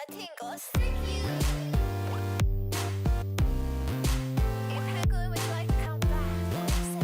That tingles for you. If Penguin would like to come back, say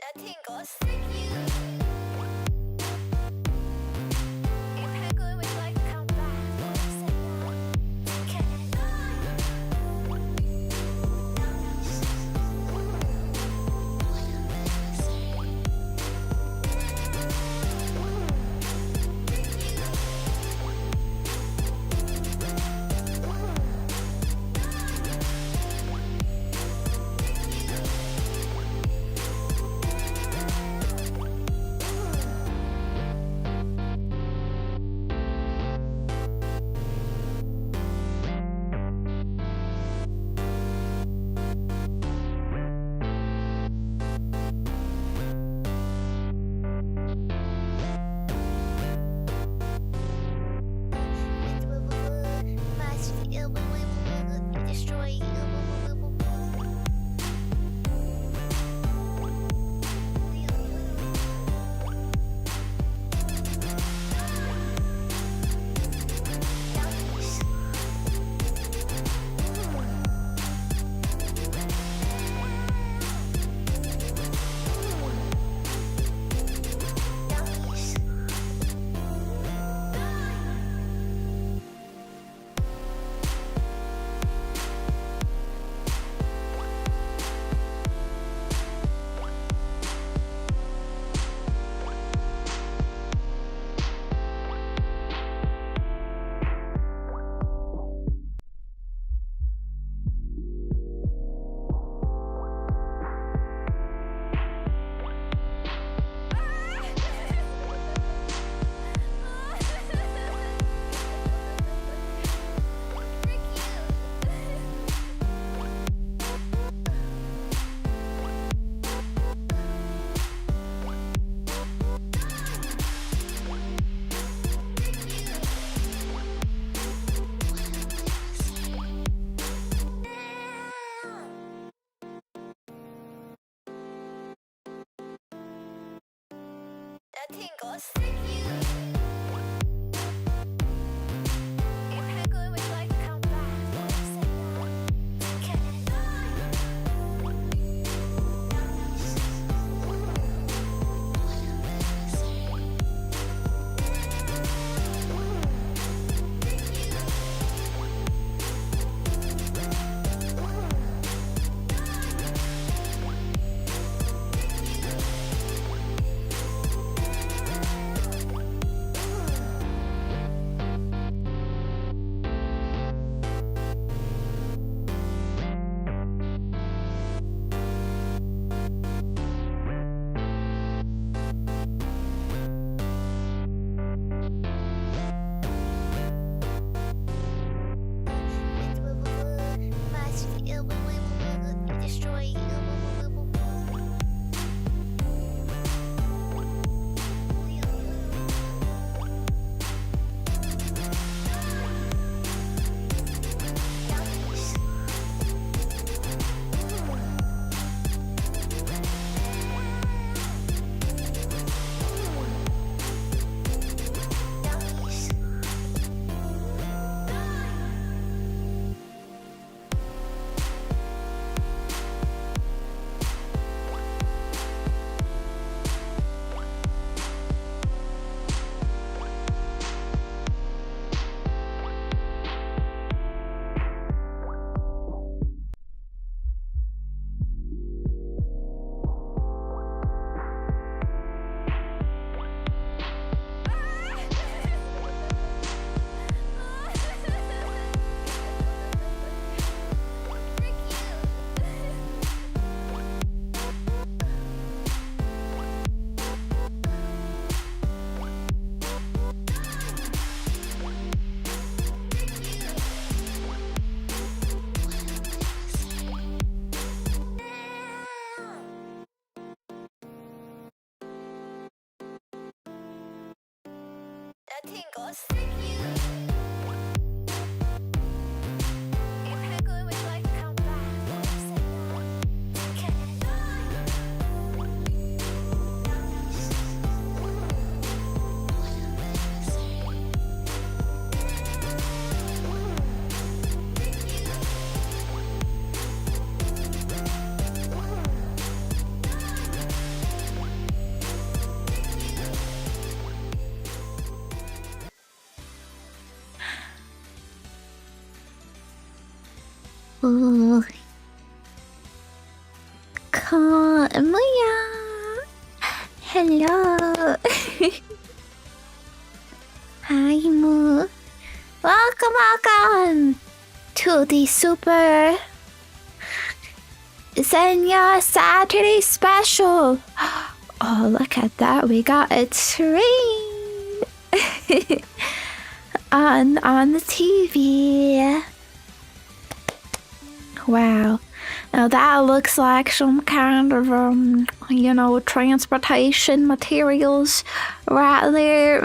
that tingles for you. If Penguin would like to come back, say that tingles for you. If Penguin would like to come back, say tingles. Thank you. Imouto, would you like to come back? Zenya. Ooh. Kamuya. Hello. Hi, Moo. Welcome to the Super Zenya Saturday special. Oh, look at that. We got a train on the TV. Wow. Now that looks like some kind of, transportation materials right there.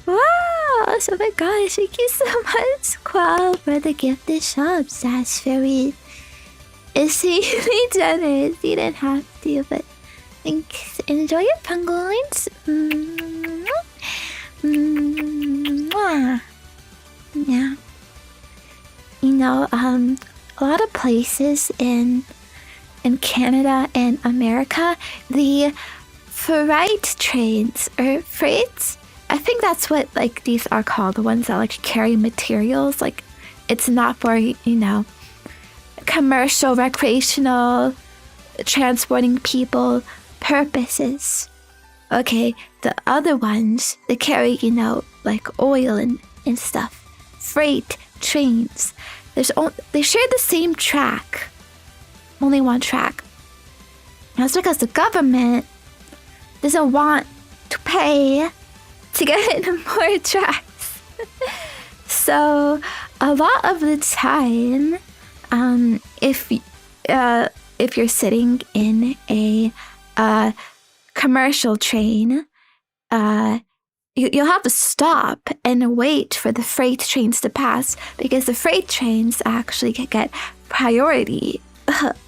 Wow. So, my gosh, thank you so much, Qual, for the gifted subs. That's very exceedingly generous. You didn't have to, but thanks. Enjoy your penguins. Yeah. A lot of places in Canada and America, the freight trains, or freights, I think that's what, these are called, the ones that, carry materials. It's not for, commercial, recreational, transporting people purposes. Okay, the other ones, they carry, oil and stuff. Freight trains. They share the same track. Only one track. That's because the government doesn't want to pay to get more tracks. So a lot of the time, if you're sitting in a commercial train, you'll have to stop and wait for the freight trains to pass, because the freight trains actually get priority.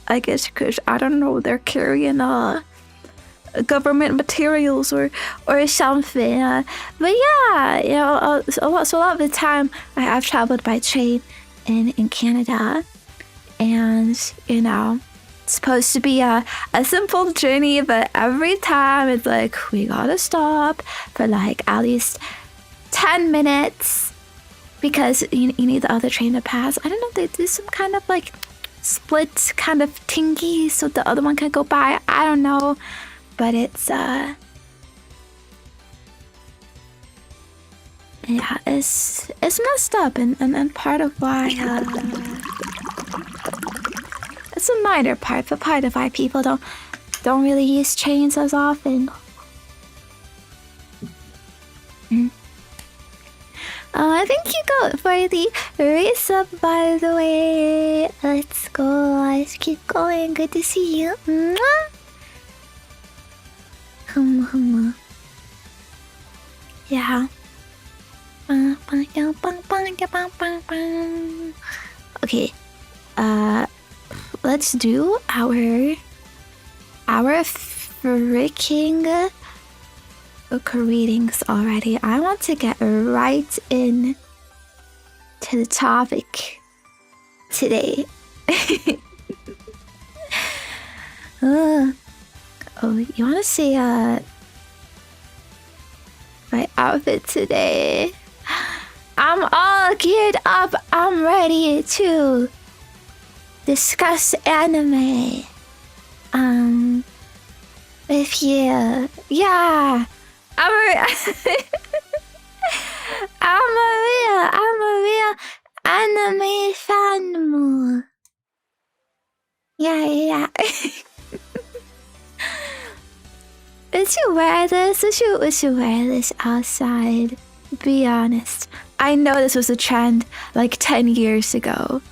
I guess because, I don't know, they're carrying government materials or something. But yeah, so a lot of the time I've traveled by train in Canada, and it's supposed to be a simple journey, but every time it's we gotta stop for at least 10 minutes because you need the other train to pass. I don't know, they do some kind of split kind of tingy so the other one can go by. I don't know, but it's it's messed up, and part of why it's a minor part, but part of why people don't really use trains as often. Thank you go for the race up, by the way. Let's go. Let's keep going. Good to see you. Yeah. Okay. Let's do our freaking readings already. I want to get right in to the topic today. Oh, you want to see my outfit today? I'm all geared up. I'm ready to discuss anime with you. Yeah, I'm a real anime fan. Yeah. Would you wear this? Would you wear this outside? Be honest. I know this was a trend 10 years ago.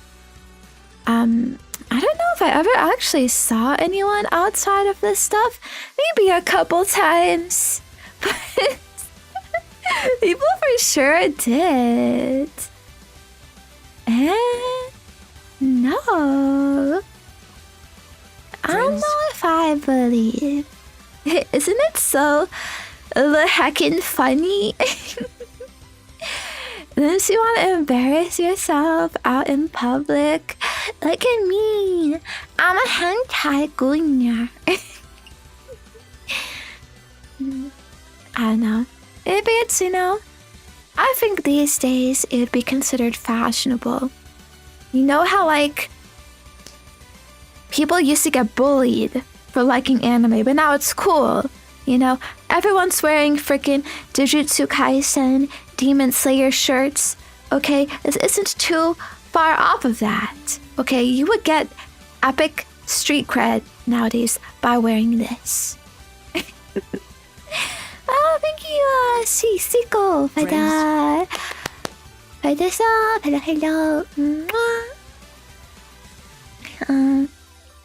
I don't know if I ever actually saw anyone outside of this stuff. Maybe a couple times. But people for sure did. And no. I don't know if I believe. Isn't it so the heckin' funny? Don't you want to embarrass yourself out in public? Look at me. I'm a hentai gunya. I don't know. Maybe it's, I think these days it would be considered fashionable. You know how, like, people used to get bullied for liking anime, but now it's cool. Everyone's wearing freaking Jujutsu Kaisen, Demon Slayer shirts. Okay, this isn't too far off of that. Okay, you would get epic street cred nowadays by wearing this. Oh, thank you, Siko, for that. For this up, hello.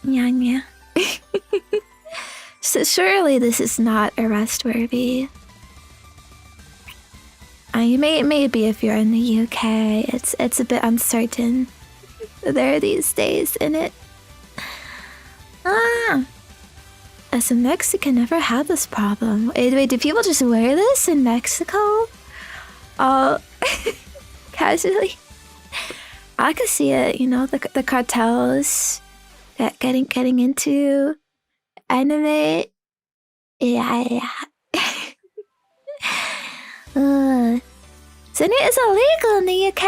Yeah. So surely this is not arrest worthy. Maybe if you're in the UK, it's a bit uncertain there these days, innit? As a Mexican, never had this problem. Wait, do people just wear this in Mexico? Casually? I could see it, the cartels getting into anime. Yeah. Zenya is illegal in the UK.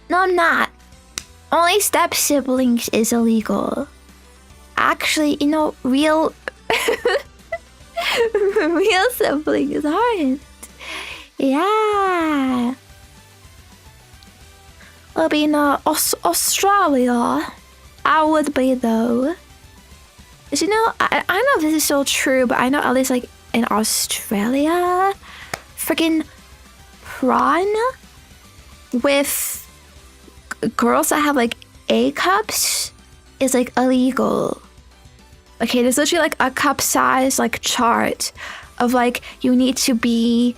No, I'm not. Only step siblings is illegal. Actually, real real siblings aren't. Yeah. Well, in Australia, I would be though. I don't know if this is still true, but I know at least like in Australia, freaking prawn with girls that have like A cups is like illegal. Okay, there's literally like a cup size like chart of like you need to be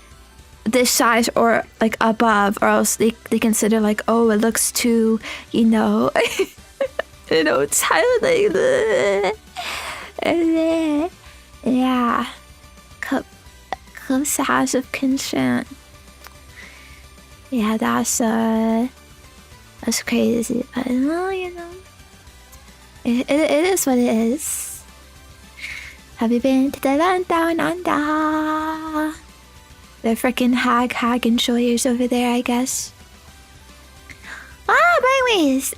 this size or like above, or else they consider like, oh, it looks too, tiny. Yeah, cup size of consent. Yeah, that's crazy, but it is what it is. Have you been to the land down under? The frickin' hag enjoyers over there, I guess. Anyways.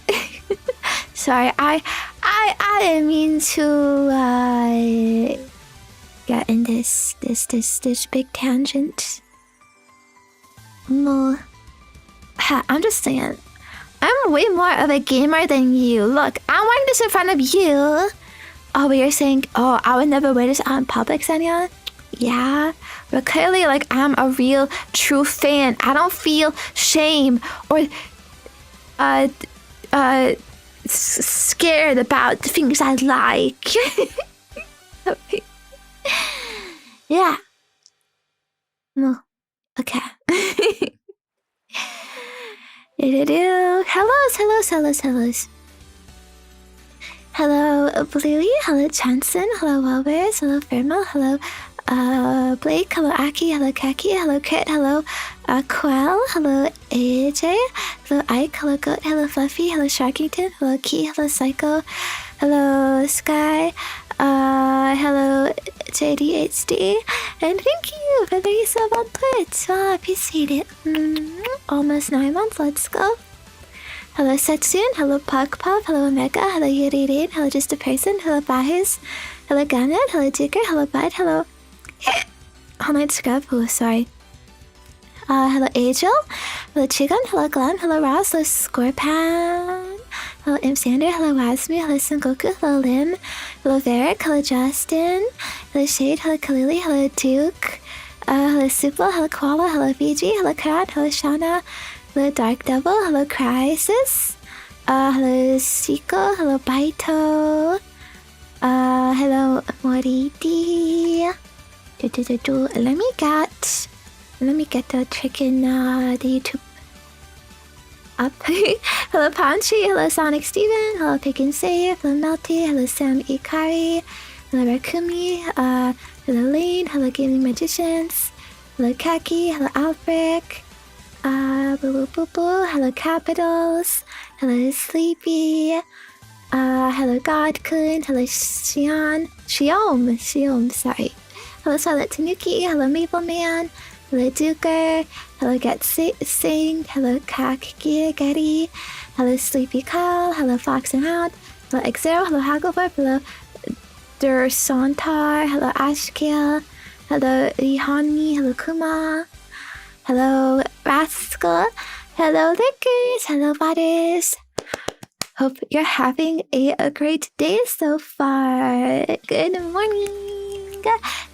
Sorry, I didn't mean to get in this big tangent. No. I'm just saying, I'm way more of a gamer than you. Look, I'm wearing this in front of you. Oh, but you're saying, oh, I would never wear this out in public, Zenya? Yeah, but clearly, like, I'm a real, true fan. I don't feel shame or, scared about the things I like. Yeah. No. Okay. Hellos. Hello, Bluey. Hello, Johnson. Hello, Welbears. Hello, Firma. Hello, Blake. Hello, Aki. Hello, Kaki. Hello, Kit. Hello, Quell. Hello, AJ. Hello, Ike. Hello, Goat. Hello, Fluffy. Hello, Sharkington. Hello, Key. Hello, Psycho. Hello, Sky. Hello, JDHD. And thank you for the resub on Twitch. I appreciate it. Almost 9 months. Let's go. Hello, Setsune. Hello, Pug Pop. Hello, Omega. Hello, Yuri Rain. Hello, Just a Person. Hello, Bahis. Hello, Gannet. Hello, Jigger. Hello, Bud. Hello, All Night Scrub. Oh, sorry. Hello, Angel. Hello, Chigun. Hello, Glenn. Hello, Ross. Hello, Scorpan. Hello, Imp Sander. Hello, Wasmi. Hello, Sengoku. Hello, Lim. Hello, Varric. Hello, Justin. Hello, Shade. Hello, Kalili. Hello, Duke. Hello, Supla. Hello, Koala. Hello, Fiji. Hello, Karat. Hello, Shauna. Hello, Dark Devil. Hello, Crisis. Hello Siko, hello Baito. Hello Moriti. Let me get the chicken the YouTube up. Hello Panchi, hello Sonic Steven, hello Pick and Save, hello Melty, hello Sam Ikari, hello Rakumi, hello Lane, hello Gaming Magicians, hello Kaki, hello Alfric, Boo Boo Boo, hello Capitals, hello Sleepy, hello Godkun, hello Shiom, sorry. Hello Silent Tanuki, hello Maple Man, hello Duker, hello Get Sing, hello Kaki Getty, hello Sleepy Kyle, hello Fox and Hound, hello Xero, hello Hagglebarb, hello Dursantar, hello Ashkiel, hello Rihanmi, hello Kuma, hello Rascal, hello Lickers, hello Butters. Hope you're having a great day so far. Good morning,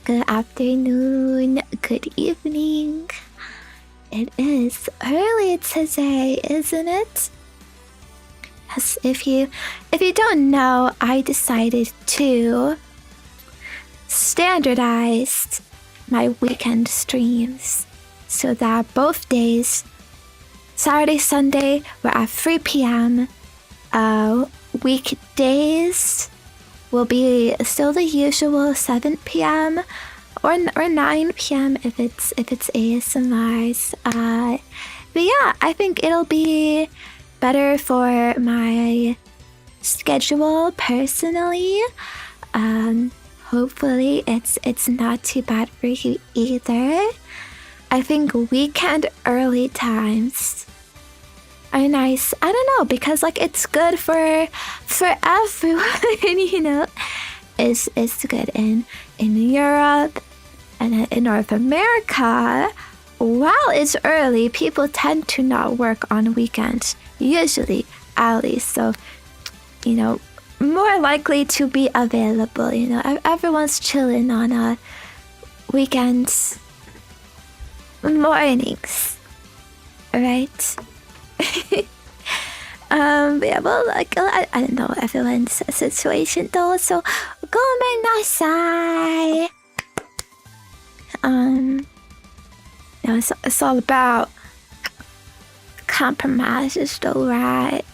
good afternoon, good evening. It is early today, isn't it? Yes, if you don't know, I decided to standardize my weekend streams so that both days, Saturday, Sunday, were at 3 p.m. Weekdays will be still the usual 7 p.m. or 9 p.m. if it's ASMRs. But yeah, I think it'll be better for my schedule personally. Hopefully it's not too bad for you either. I think weekend early times are nice. I don't know, because like it's good for everyone, you know. It's good in Europe and in North America. While it's early, people tend to not work on weekends, usually, at least. So, you know, more likely to be available. You know, everyone's chilling on weekends mornings, right? Yeah, well, like I don't know everyone's situation though, so gomenasai. You know, it's all about compromises though, right?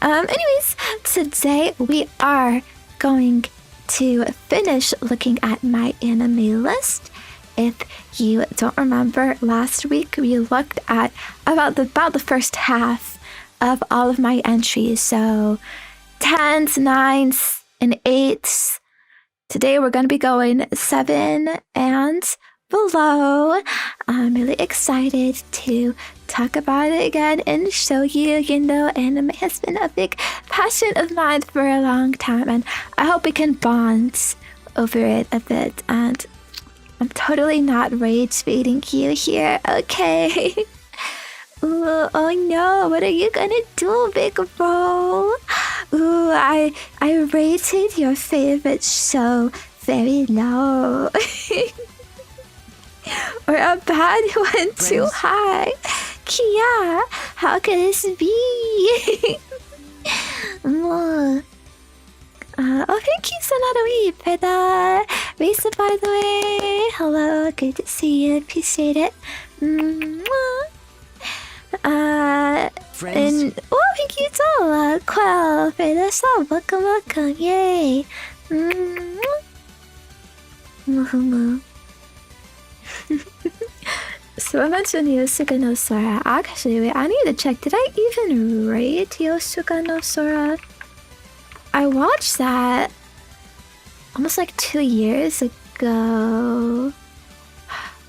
Anyways, today we are going to finish looking at my anime list. If you don't remember, last week we looked at about the first half of all of my entries. So 10s, 9s, and 8s. Today we're going to be going 7 and below. I'm really excited to talk about it again and show you, you know, anime has been a big passion of mine for a long time, and I hope we can bond over it a bit. And I'm totally not rage baiting you here, okay? Ooh, oh no, what are you gonna do, big bro? Ooh, I rated your favorite show very low. Or a bad one too high. Kia, how can this be? Oh, thank you, Sonata for the Risa, by the way. Hello, good to see you. Appreciate it. And oh, thank you too, Quell, for the sub. Welcome, welcome. Yay. So I mentioned Yosuga no Sora. Actually, wait, I need to check. Did I even rate Yosuga no Sora? I watched that almost like 2 years ago.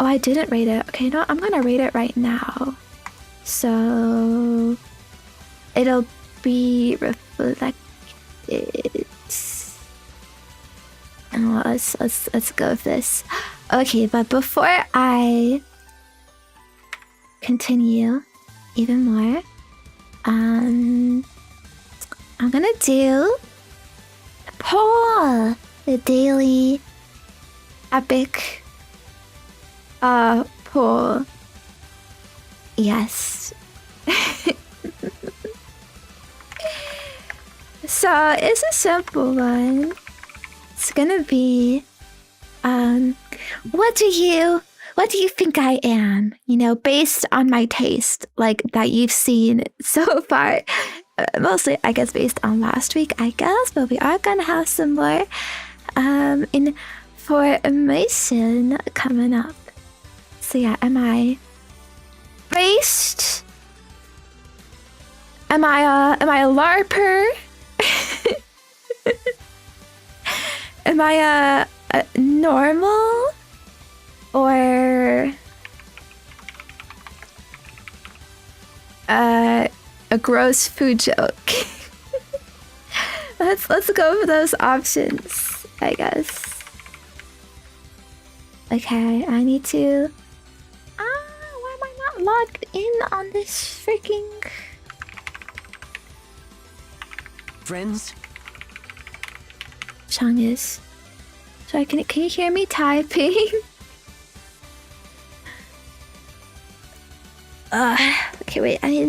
Oh, I didn't rate it. Okay, no, I'm gonna rate it right now. So it'll be reflected. And let's go with this. Okay, but before I continue even more, I'm gonna do a poll, the daily epic poll. Yes. So it's a simple one. It's gonna be, what do you think I am? You know, based on my taste, like that you've seen so far. Mostly, I guess, based on last week, I guess, but we are gonna have some more in formation coming up. So yeah, am I based? Am I a LARPer? Am I a normal? Or a gross food joke? Let's go for those options, I guess. Okay, I need to. Why am I not logged in on this freaking Friends? Chang is. Sorry, can you hear me typing? Okay, wait, I need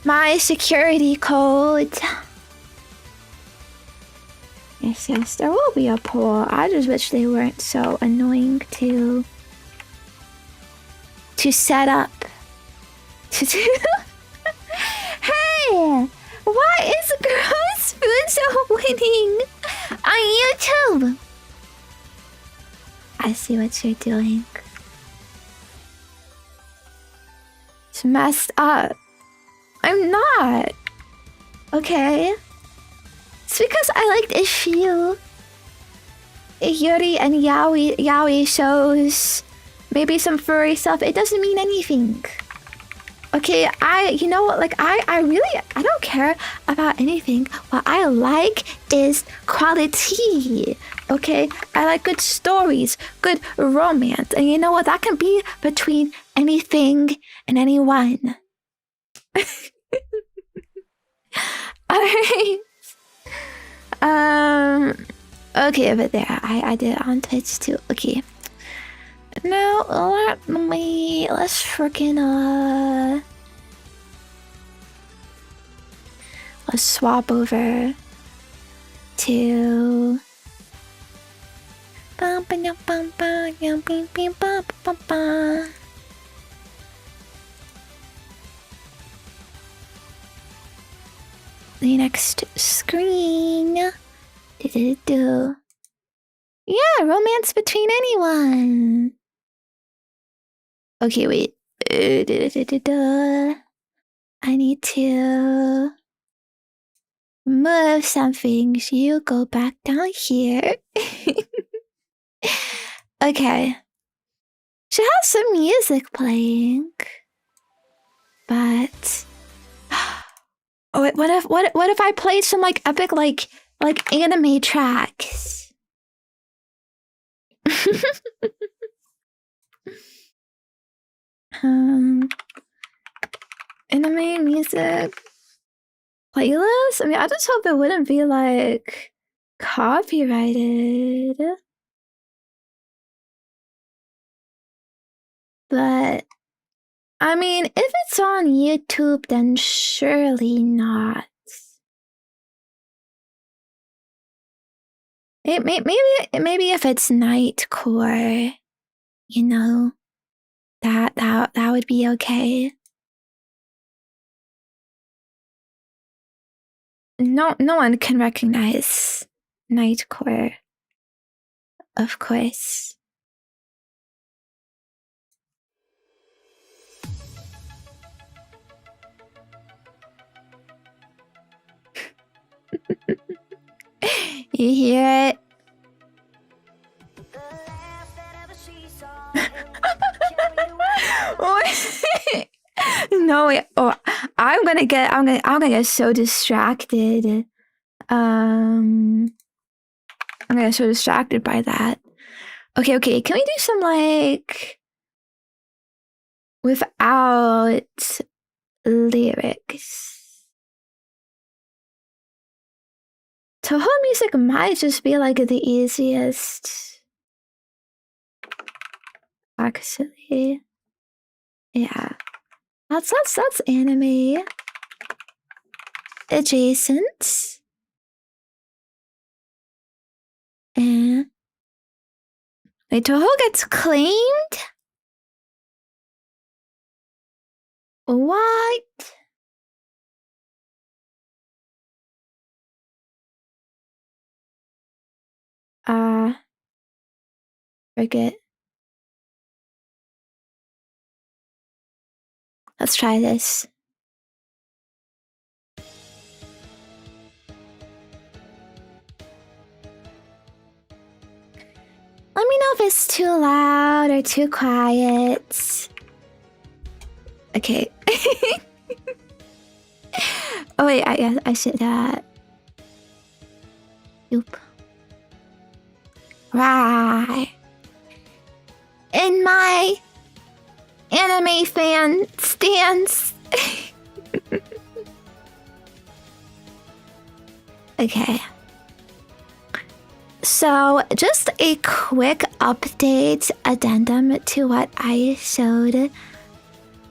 my security code. Yes, there will be a poll. I just wish they weren't so annoying to set up. To do. Hey! Why is Gross Food so winning on YouTube? I see what you're doing. It's messed up. I'm not. Okay. It's because I liked a few Yuri and Yaoi shows. Maybe some furry stuff. It doesn't mean anything. Okay, you know what, like, I don't care about anything. What I like is quality, okay? I like good stories, good romance, and you know what, that can be between anything and anyone. Alright. Okay, but there, I did it on Twitch too, okay. Now, let's freaking, let's swap over to... the next screen. Yeah, romance between anyone. Okay, wait. I need to move something. So you go back down here. Okay. She has some music playing. But oh wait, what if I played some like epic like anime tracks? Anime music playlist? I mean, I just hope it wouldn't be like copyrighted. But I mean, if it's on YouTube, then surely not. Maybe if it's nightcore, you know, that would be okay. No one can recognize nightcore, of course. You hear it? No wait. Oh, I'm gonna get so distracted. I'm gonna get so distracted by that. Okay. Can we do some like without lyrics? Toho music might just be like the easiest. Actually, yeah. That's anime adjacent. And wait, Toho gets claimed? What? Forget. Let's try this. Let me know if it's too loud or too quiet. Okay. Oh wait, I should Oop. Right. In my anime fan stance. Okay. So, just a quick update addendum to what I showed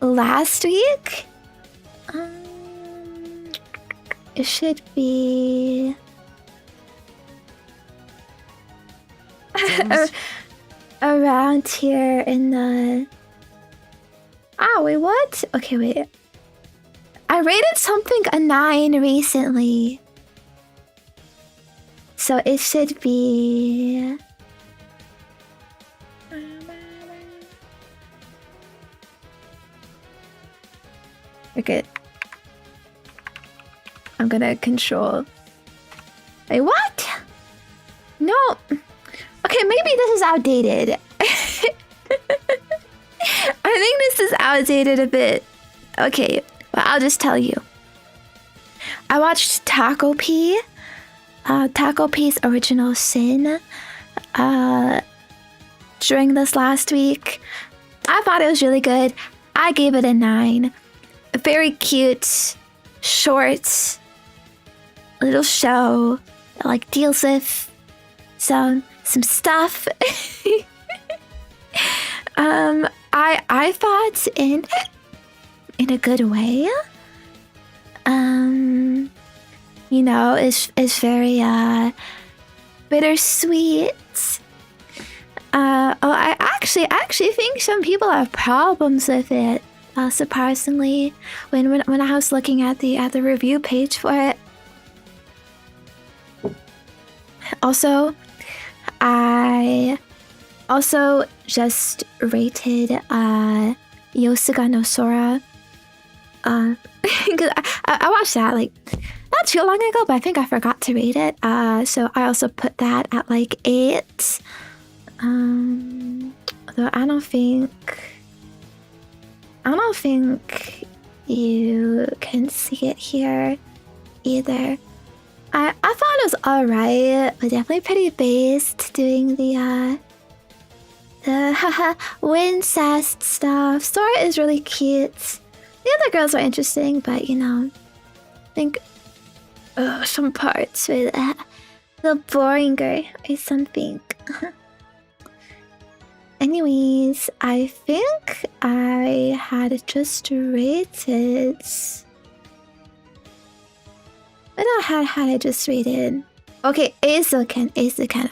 last week. It should be around here in the... Ah, wait, what? Okay, wait. I rated something a 9 recently. So it should be... Okay. I'm gonna control... Wait, what? No. Okay, maybe this is outdated. I think this is outdated a bit. Okay, well, I'll just tell you. I watched Taco P. Taco P's Original Sin. During this last week. I thought it was really good. I gave it a 9. A very cute, short, little show that like deals with some stuff. I thought in a good way. You know, it's very bittersweet. I actually think some people have problems with it. Surprisingly, when I was looking at the review page for it. Also, I also just rated Yosuga no Sora. Cause I watched that like not too long ago, but I think I forgot to rate it. So I also put that at like 8. Though I don't think you can see it here either. I thought it was alright, but definitely pretty based doing the haha Wincest stuff. Sora is really cute. The other girls are interesting, but you know, I think some parts were a little boringer or something. Anyways, I think I had just rated... What had I just rated? Okay, Azuken,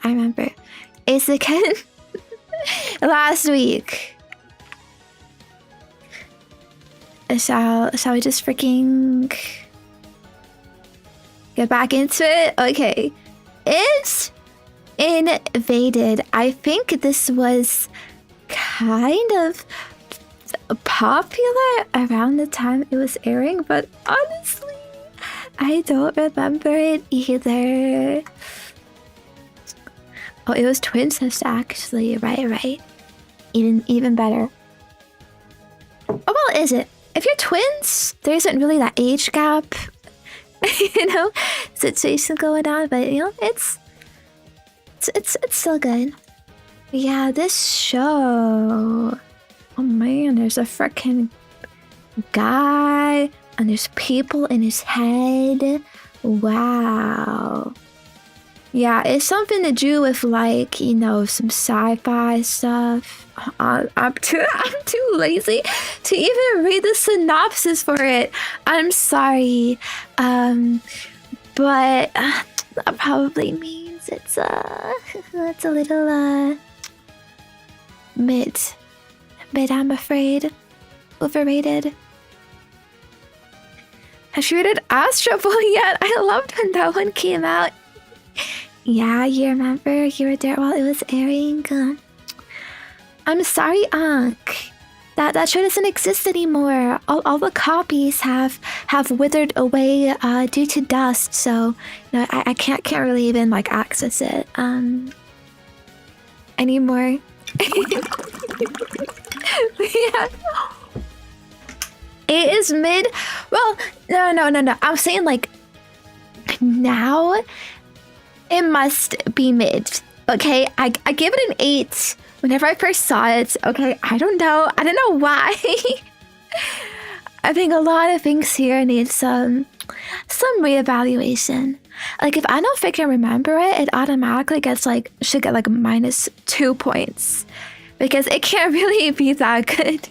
I remember. Azuken last week. Shall we just freaking get back into it? Okay. It's invaded. I think this was kind of popular around the time it was airing, but honestly, I don't remember it either. Oh, it was Twincest actually. Right. Even better. Oh, well, is it? If you're twins, there isn't really that age gap, you know, situation going on, but you know, it's still good. But yeah, this show. Oh man, there's a freaking guy and there's people in his head. Wow. Yeah, it's something to do with like, you know, some sci-fi stuff. I'm too lazy to even read the synopsis for it. I'm sorry. But that probably means it's it's a little mid, I'm afraid. Overrated. Have you read Astro Boy yet? I loved when that one came out. Yeah, you remember you were there while it was airing. I'm sorry, Unc. That show doesn't exist anymore. All the copies have withered away due to dust. So I can't really even like access it anymore. Yeah. It is mid. Well, no. I'm saying like now it must be mid. Okay, I give it an 8 whenever I first saw it. Okay, I don't know why. I think a lot of things here need some reevaluation. Like if I don't freaking remember it, it automatically should get like -2 points. Because it can't really be that good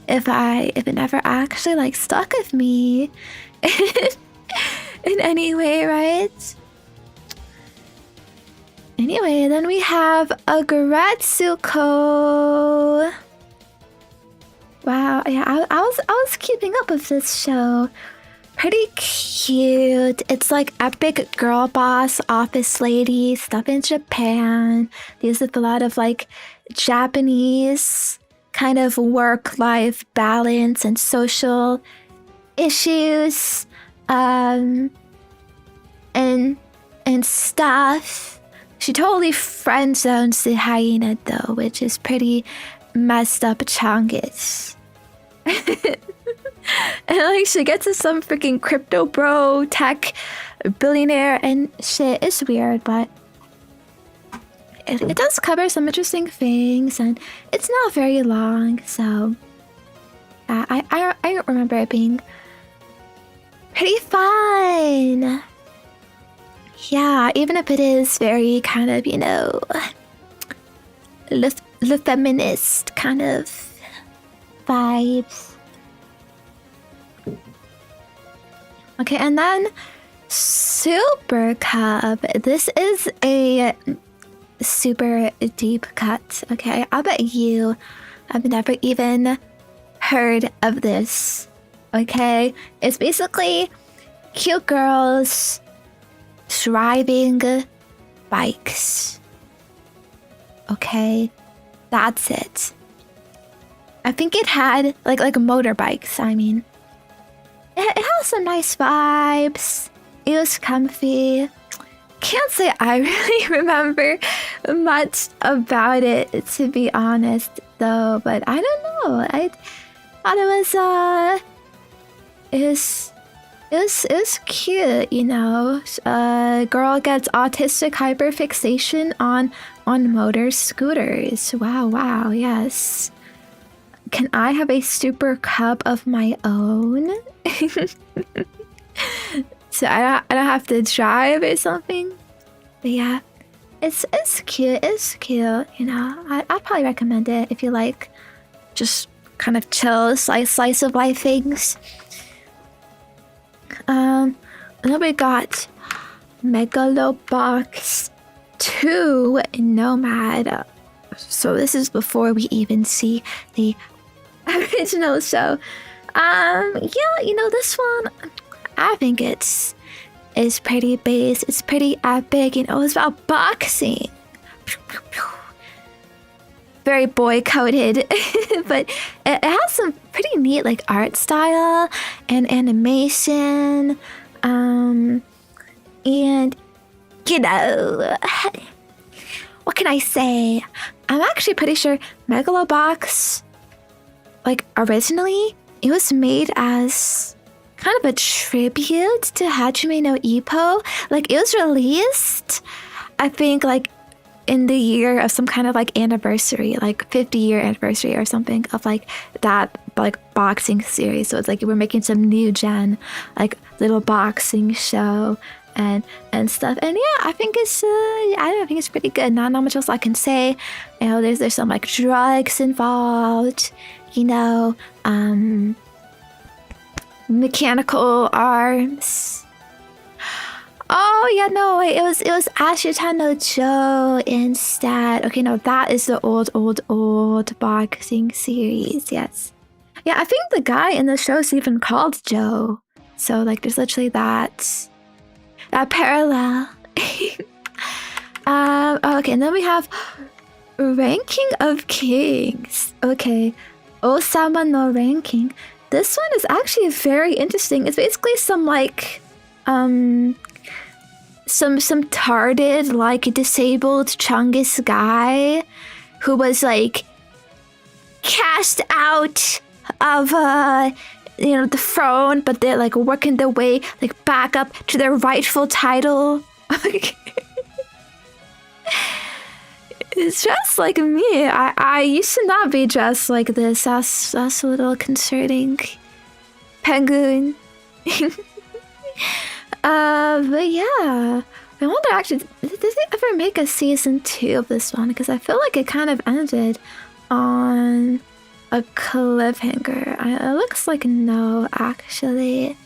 if it never actually like stuck with me in any way, right? Anyway, then we have Agretsuko. Wow, yeah, I was keeping up with this show. Pretty cute. It's like epic girl boss, office lady, stuff in Japan. Deals with a lot of like Japanese kind of work-life balance and social issues, and stuff. She totally friend zones the hyena though, which is pretty messed up chongus. And like she gets to some freaking crypto bro tech billionaire and shit. It's weird, but it does cover some interesting things, and it's not very long, so I remember it being pretty fun. Yeah, even if it is very kind of, le feminist kind of vibes. Okay, and then Super Cub. This is a super deep cut. Okay, I bet you have never even heard of this. Okay, it's basically cute girls driving bikes. Okay, that's it. I think it had like motorbikes. I mean, it has some nice vibes. It was comfy. Can't say I really remember much about it, to be honest, though. But I don't know. I thought it was cute, girl gets autistic hyperfixation on motor scooters. Wow, yes. Can I have a super cub of my own? So I don't have to drive or something. But yeah, it's cute. It's cute. I'd probably recommend it if you like just kind of chill slice of life things. Then we got Megalobox 2 Nomad. So this is before we even see the original show. This one, I think it's pretty base. It's pretty epic. It's about boxing. Very boy coded, but it has some pretty neat like art style and animation. And what can I say? I'm actually pretty sure Megalobox, like originally, it was made as kind of a tribute to Hajime no Ippo. Like it was released, I think, like in the year of some kind of like anniversary, like 50-year anniversary or something of like that like boxing series. So it's like we're making some new gen like little boxing show, and stuff. And yeah, I think it's I think it's pretty good. Not much else I can say. You know, there's some like drugs involved. You know, mechanical arms. Oh yeah, no wait, it was Ashitano Joe instead. Okay, no, that is the old boxing series. Yes, yeah, I think the guy in the show is even called Joe. So like, there's literally that parallel. Okay, and then we have ranking of kings. Okay, Osama no ranking. This one is actually very interesting. It's basically some like some tarded, like disabled Chungus guy who was like cast out of the throne, but they're like working their way like back up to their rightful title. It's just like me. I used to not be dressed like this. That's a little concerning. Penguin. But yeah, I wonder actually, did they ever make a season 2 of this one? Because I feel like it kind of ended on a cliffhanger. It looks like no, actually.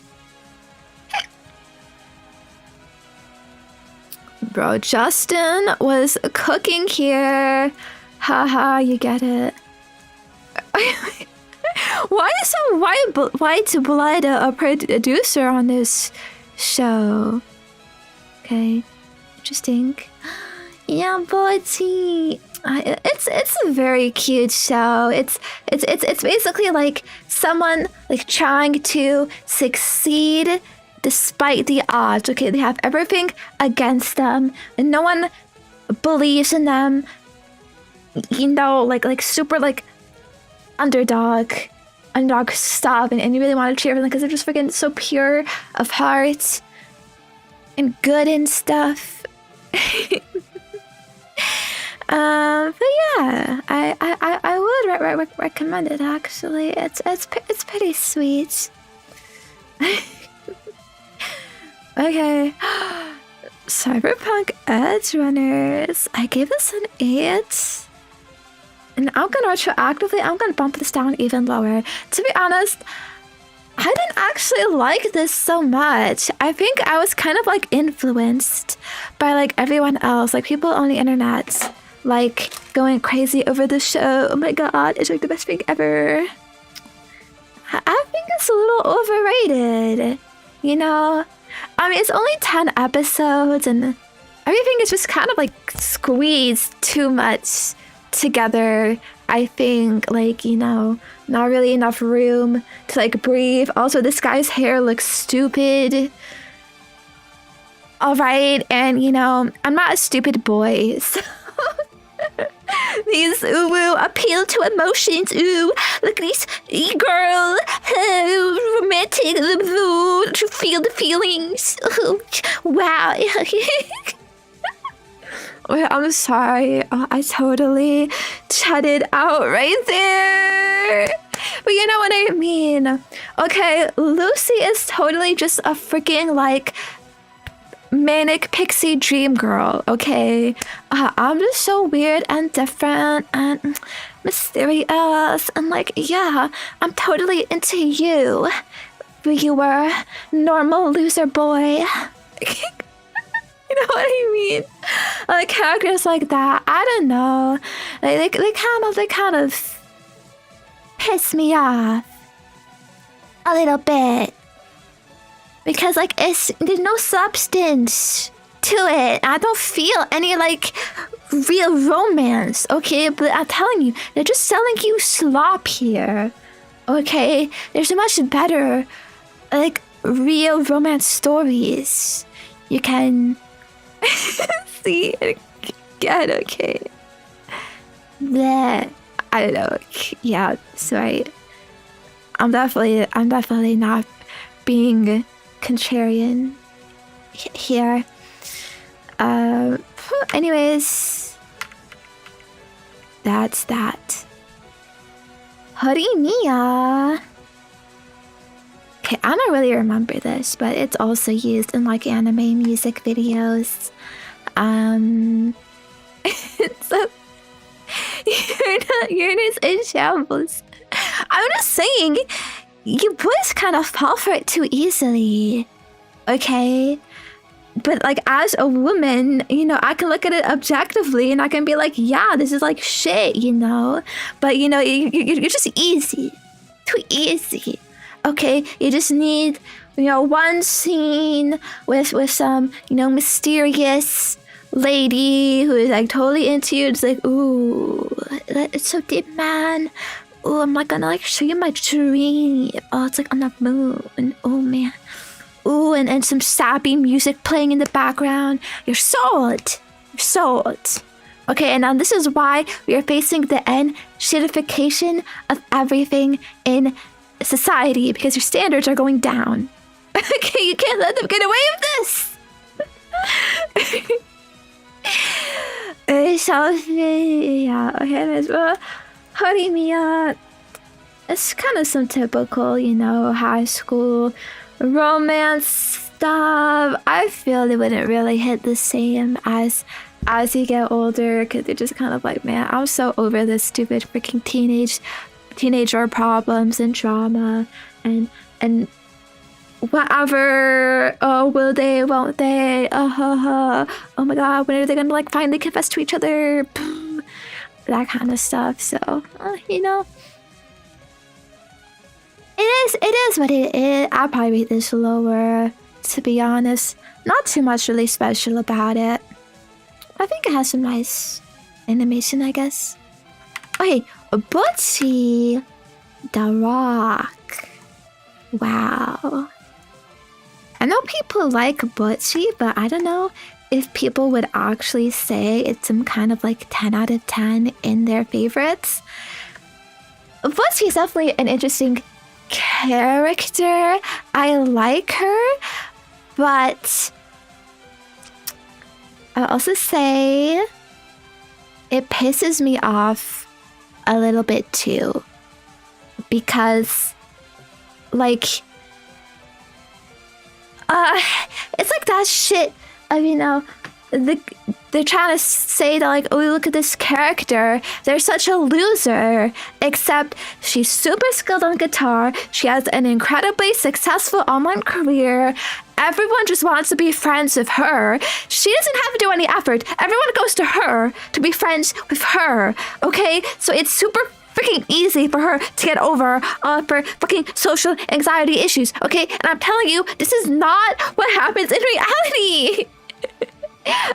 Bro, Justin was cooking here. Haha, you get it. Why is some white blood a producer on this show? Okay, interesting. Yeah, boy, it's a very cute show. It's basically like someone like trying to succeed despite the odds. Okay, they have everything against them, and no one believes in them. You know, like super like underdog stuff, and you really want to cheer for them because they're just freaking so pure of heart and good and stuff. But yeah, I would recommend it. Actually, it's pretty sweet. Okay, Cyberpunk Edge Runners. I gave this an 8. And I'm gonna bump this down even lower. To be honest, I didn't actually like this so much. I think I was kind of like influenced by like everyone else, like people on the internet, like going crazy over the show. Oh my god, it's like the best thing ever. I think it's a little overrated, you know? I mean, it's only 10 episodes and everything is just kind of like squeezed too much together. I think, like, you know, not really enough room to like breathe. Also, this guy's hair looks stupid. All right, and you know, I'm not a stupid boy, so these ooh appeal to emotions. Ooh, look at these girl, romantic, ooh, to feel the feelings. Ooh, wow. I'm sorry. I totally chatted out right there. But you know what I mean. Okay, Lucy is totally just a freaking like manic pixie dream girl, okay? I'm just so weird and different and mysterious and like, yeah, I'm totally into you. You were normal loser boy. You know what I mean? Like characters like that, I don't know. Like they kind of piss me off a little bit because like there's no substance to it. I don't feel any like real romance. Okay, but I'm telling you, they're just selling you slop here. Okay, there's much better like real romance stories you can see and get. Okay, that I don't know. Yeah, sorry. I'm definitely not being contrarian here. Anyways, that's that. Horimiya. Okay, I don't really remember this, but it's also used in like anime music videos. So Uranus in shambles. I'm just saying, you boys kind of fall for it too easily. Okay? But like as a woman, you know, I can look at it objectively and I can be like, yeah, this is like shit, you know? But you know, you're just easy. Too easy. Okay? You just need, you know, one scene with some, you know, mysterious lady who is like totally into you. It's like, ooh, it's so deep, man. Ooh, I'm like gonna like show you my dream. Oh, it's like on the moon. Oh man. Ooh, and some sappy music playing in the background. You're sold. You're sold. Okay, and now this is why we are facing the end shitification of everything in society, because your standards are going down. Okay, you can't let them get away with this. Yeah, okay, as well. Harimiya. It's kind of some typical, you know, high school romance stuff. I feel it wouldn't really hit the same as you get older, because you're just kind of like, man, I'm so over this stupid freaking teenager problems and drama and whatever. Oh, will they, won't they? Oh my god, when are they gonna like finally confess to each other? That kind of stuff. So you know, it is what it is. I'll probably rate this lower, to be honest. Not too much really special about it. I think it has some nice animation, I guess. Okay, Butchie the Rock. Wow. I know people like Butchie, but I don't know if people would actually say it's some kind of like 10 out of 10 in their favorites. Butchie is definitely an interesting character. I like her, but I'll also say it pisses me off a little bit too, because like it's like that shit of, you know, they're trying to say that like, oh, look at this character, they're such a loser, except she's super skilled on guitar, she has an incredibly successful online career, everyone just wants to be friends with her, she doesn't have to do any effort, everyone goes to her to be friends with her, okay? So it's super freaking easy for her to get over her fucking social anxiety issues, okay? And I'm telling you, this is not what happens in reality.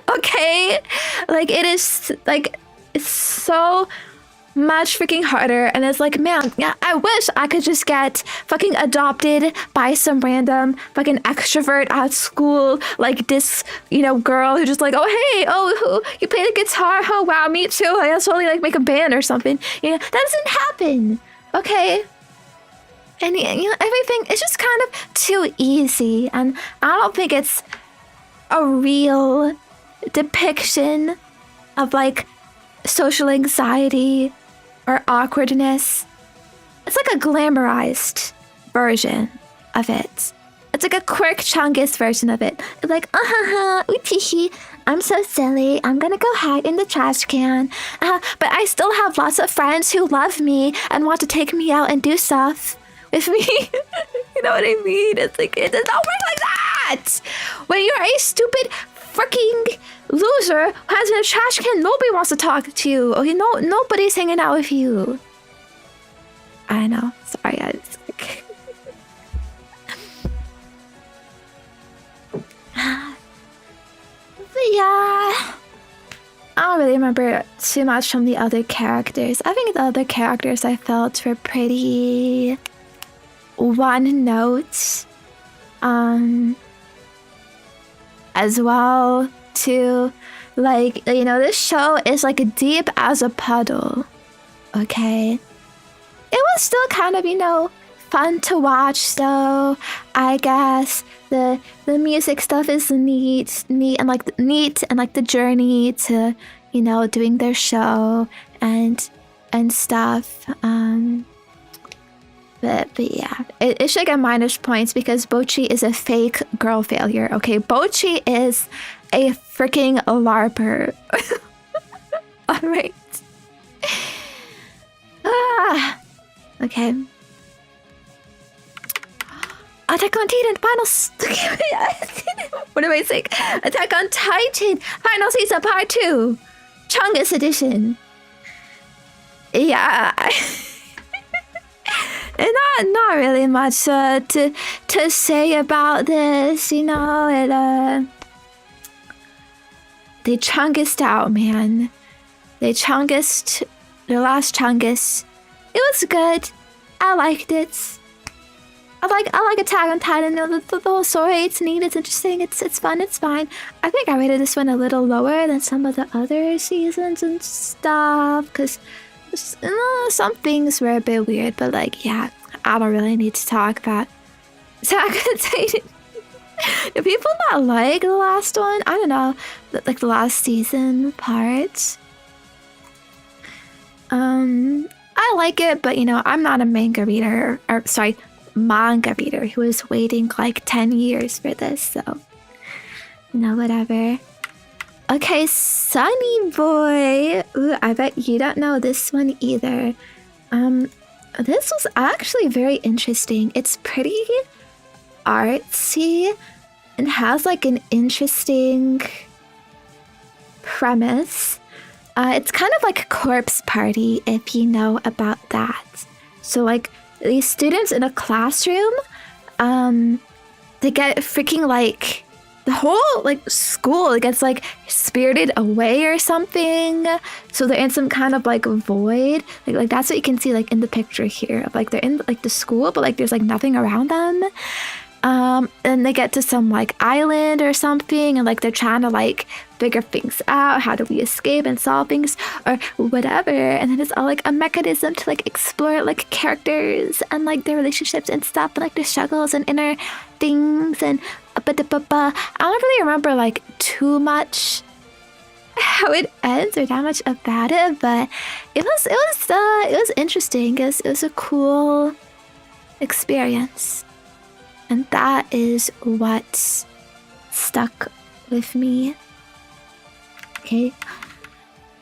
Okay? Like, it is, like, it's so much freaking harder, and it's like, man, yeah, I wish I could just get fucking adopted by some random fucking extrovert at school, like this, you know, girl who just like, oh hey, oh you play the guitar, oh wow, me too, I guess only like make a band or something. You know, that doesn't happen, okay? And you know, everything is just kind of too easy, and I don't think it's a real depiction of like social anxiety or awkwardness. It's like a glamorized version of it. It's like a quirk chungus version of it. It's like, ooh, I'm so silly, I'm gonna go hide in the trash can. But I still have lots of friends who love me and want to take me out and do stuff with me. You know what I mean? It's like, it does not work like that. When you're a stupid freaking loser who has in a trash can, nobody wants to talk to you. Okay, nobody's hanging out with you. I know. Sorry, I just like... But yeah, I don't really remember too much from the other characters. I think the other characters I felt were pretty one note. As well, too. Like, you know, this show is like deep as a puddle. Okay? It was still kind of, you know, fun to watch though. I guess the music stuff is neat and like the journey to, you know, doing their show and stuff. But yeah, it should get minus points because Bochi is a fake girl failure. Okay, Bochi is a freaking LARPer. All right. Okay. Attack on Titan finals. What am I saying? Attack on Titan final season part 2, Chungus edition. Yeah. And not really much to say about this, you know. They Chungused out, man. They Chungused the last Chungus. It was good. I liked it. I like Attack on Titan. You know, the whole story, it's neat, it's interesting, it's fun, it's fine. I think I rated this one a little lower than some of the other seasons and stuff, because some things were a bit weird, but like, yeah, I don't really need to talk about Attack on Titan. Do people not like the last one? I don't know, like the last season part. I like it, but you know, I'm not a manga reader, manga reader who was waiting like 10 years for this, so you know, whatever. Okay, Sunny Boy. Ooh, I bet you don't know this one either. This was actually very interesting. It's pretty artsy and has like an interesting premise. It's kind of like Corpse Party, if you know about that. So like these students in a classroom, they get freaking like the whole like school gets like spirited away or something. So they're in some kind of like void. Like that's what you can see like in the picture here. Like they're in like the school, but like there's like nothing around them. And they get to some like island or something, and like they're trying to like figure things out. How do we escape and solve things or whatever? And then it's all like a mechanism to like explore like characters and like their relationships and stuff, and like their struggles and inner things and I don't really remember like too much how it ends or that much about it, but it was interesting. It was a cool experience. And that is what stuck with me. Okay.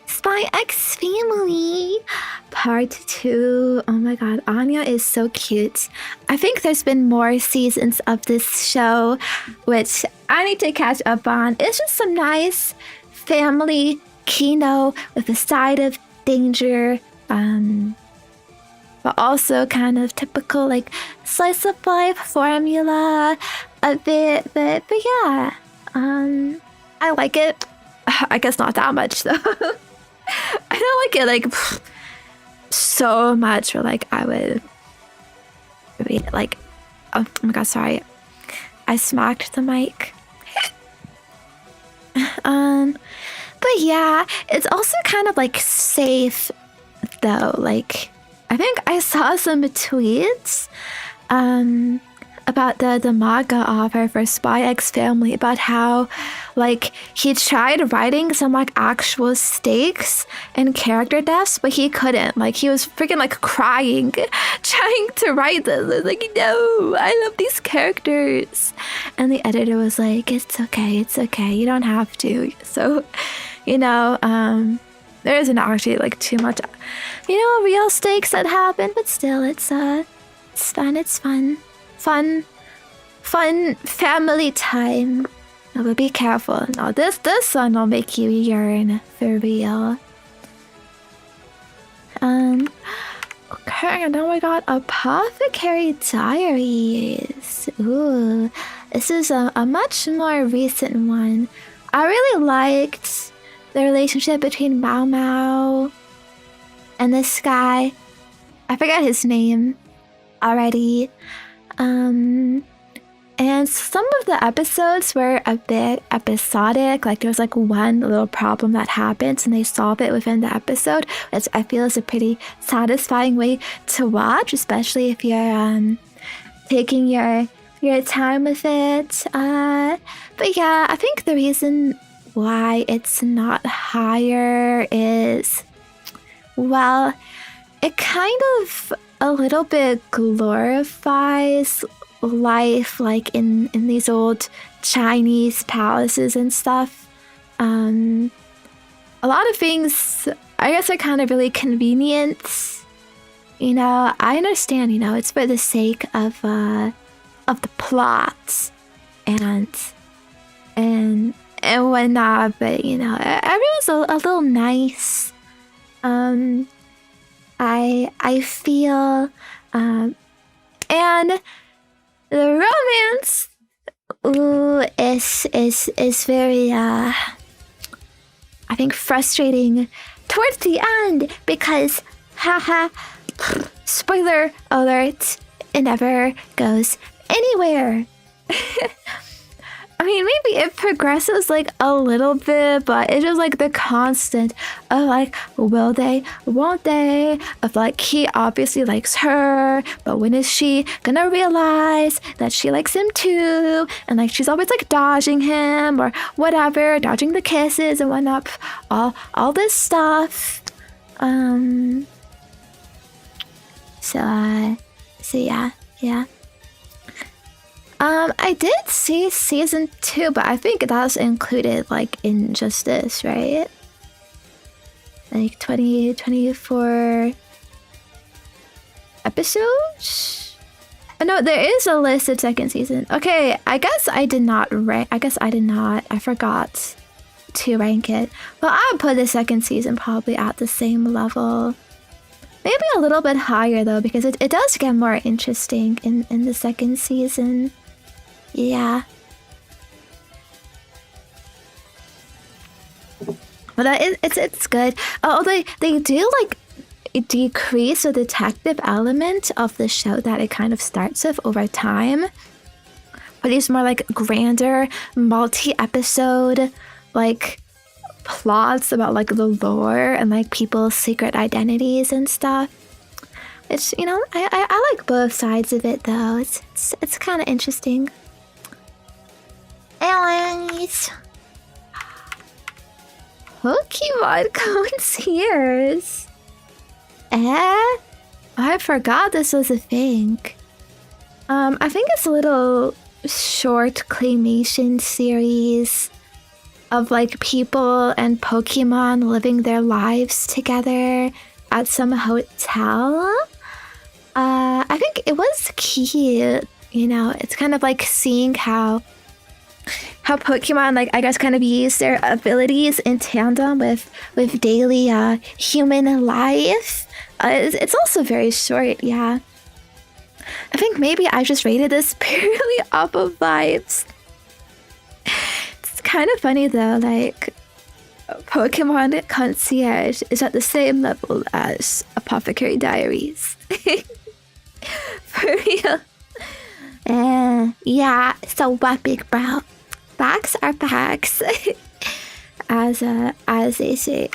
Spy X Family Part 2. Oh my god, Anya is so cute. I think there's been more seasons of this show, which I need to catch up on. It's just some nice family kino with a side of danger. But also kind of typical like slice of life formula a bit, but yeah, I like it. I guess not that much though. I don't like it like so much, or like I would read it like, oh my god, sorry, I smacked the mic. But yeah, it's also kind of like safe though, like I think I saw some tweets about the manga author for Spy X Family, about how like he tried writing some like actual stakes and character deaths, but he couldn't. Like he was freaking like crying trying to write this. I was like, no, I love these characters. And the editor was like, it's okay, you don't have to. So, you know, there isn't actually like too much, you know, real stakes that happen, but still, it's fun family time. No, but be careful. No, this one will make you yearn for real. Okay, and now we got Apothecary Diaries. Ooh, this is a much more recent one. I really liked the relationship between Mao Mao and this guy. I forgot his name already. And some of the episodes were a bit episodic. Like there was like one little problem that happens and they solve it within the episode, which I feel is a pretty satisfying way to watch, especially if you're taking your time with it. But yeah, I think the reason why it's not higher is, well, it kind of a little bit glorifies life like in these old Chinese palaces and stuff. A lot of things I guess are kind of really convenient. You know, I understand, you know, it's for the sake of the plot and whatnot, but you know, everyone's a little nice. I feel and the romance is very I think frustrating towards the end because haha, spoiler alert, it never goes anywhere. I mean, maybe it progresses like a little bit, but it's just like the constant of like, will they, won't they? Of like, he obviously likes her, but when is she gonna realize that she likes him too? And like, she's always like dodging him or whatever, dodging the kisses and whatnot. All this stuff. So yeah. I did see season 2, but I think that was included like in just this, right? Like 24 episodes? Oh, no, there is a list of second season. Okay, I guess I did not rank. I forgot to rank it. Well, I'll put the second season probably at the same level. Maybe a little bit higher though, because it does get more interesting in the second season. Yeah. But it's good. Although they do like decrease the detective element of the show that it kind of starts with over time. But these more like grander, multi-episode like plots about like the lore and like people's secret identities and stuff. It's, you know, I like both sides of it though. It's kind of interesting. Anyways, Pokemon concierge. I forgot this was a thing. I think it's a little short claymation series of like people and Pokemon living their lives together at some hotel. I think it was cute. You know, it's kind of like seeing how Pokemon, like, I guess, kind of use their abilities in tandem with daily human life. It's also very short, yeah. I think maybe I just rated this purely off of vibes. It's kind of funny though, like, Pokemon Concierge is at the same level as Apothecary Diaries. For real. Yeah, so what, big bro? Facts are facts. as they say.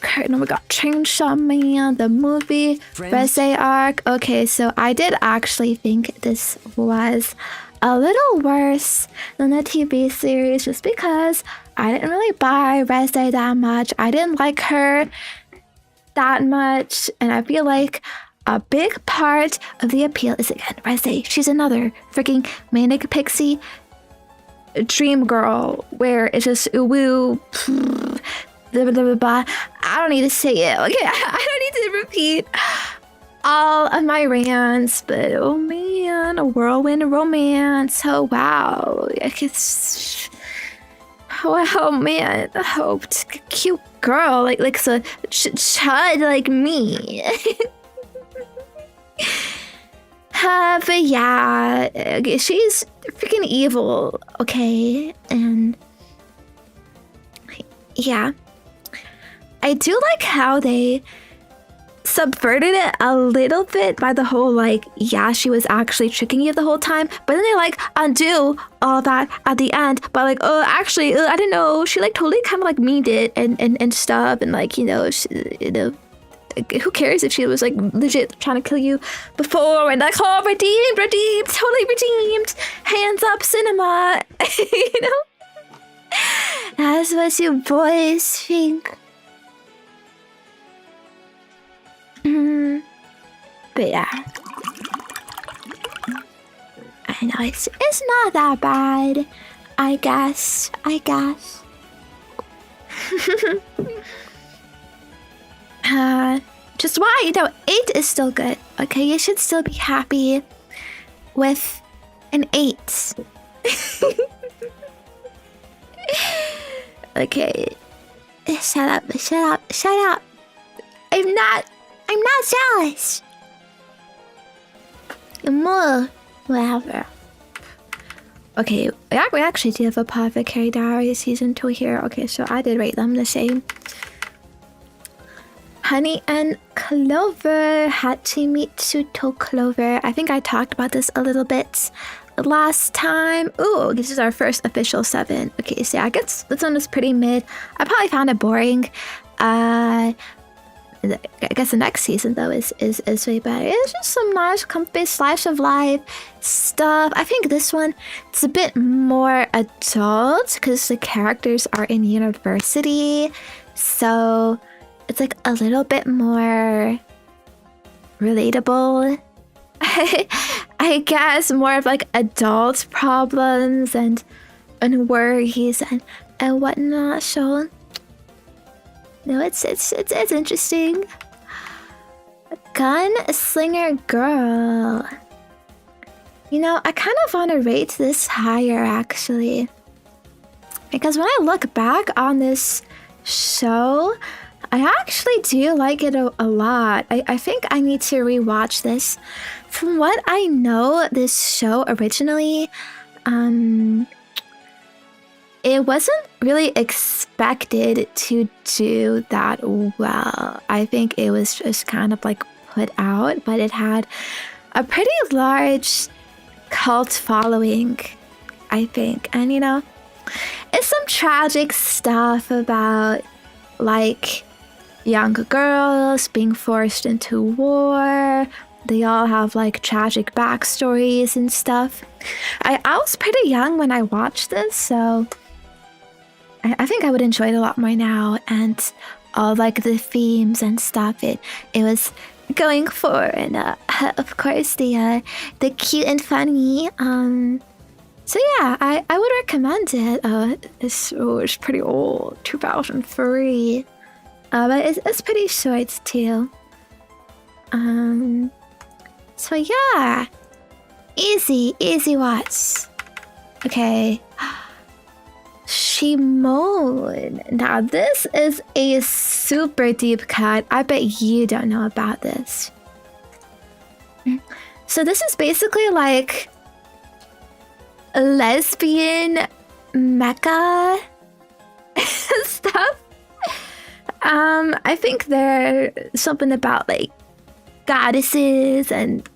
Okay, now we got Chainsaw Man, the movie, Rese arc. Okay, so I did actually think this was a little worse than the TV series just because I didn't really buy Rese that much. I didn't like her that much, and I feel like a big part of the appeal is, again, Rese. She's another freaking manic pixie dream girl where it's just woo, blah, blah, blah, blah. I don't need to say it, okay? I don't need to repeat all of my rants, but oh man, a whirlwind romance. Oh wow, I guess. Oh man, oh cute girl, like so chud like me. But yeah, she's freaking evil, okay? And yeah, I do like how they subverted it a little bit by the whole like, yeah, she was actually tricking you the whole time, but then they like undo all that at the end by like, oh, actually, I didn't know, she like totally kind of like meaned it and stuff, and like, you know, who cares if she was like legit trying to kill you before, and like, oh, redeemed, totally redeemed, hands up cinema. You know, that's what you boys think. But yeah. I know it's not that bad. I guess. Just why, 8 is still good. Okay, you should still be happy with an 8. Okay. Shut up. I'm not jealous. More. Whatever. Okay, we actually do have a Apothecary Diary Season 2 here. Okay, so I did rate them the same. Honey and Clover, Hachimitsuto Clover. I think I talked about this a little bit last time. Ooh, this is our first official 7. Okay, so yeah, I guess this one was pretty mid. I probably found it boring. I guess the next season though is way better. It's just some nice comfy slice of life stuff. I think this one, it's a bit more adult because the characters are in university, so it's like a little bit more relatable. I guess more of like adult problems and worries and whatnot. So no, it's interesting. Gunslinger Girl. I kind of want to rate this higher actually, because when I look back on this show, I actually do like it a lot. I think I need to rewatch this. From what I know, this show originally, it wasn't really expected to do that well. I think it was just kind of like put out, but it had a pretty large cult following, I think. And it's some tragic stuff about like young girls being forced into war. They all have like tragic backstories and stuff. I was pretty young when I watched this, so I think I would enjoy it a lot more now, and all like the themes and stuff it was going for, and of course the cute and funny. So yeah, I would recommend it. It's pretty old, 2003, but it's pretty short too. So yeah, easy watch. Okay. Shimon. Now this is a super deep cut. I bet you don't know about this. So this is basically like a lesbian mecha stuff. I think there's something about like goddesses and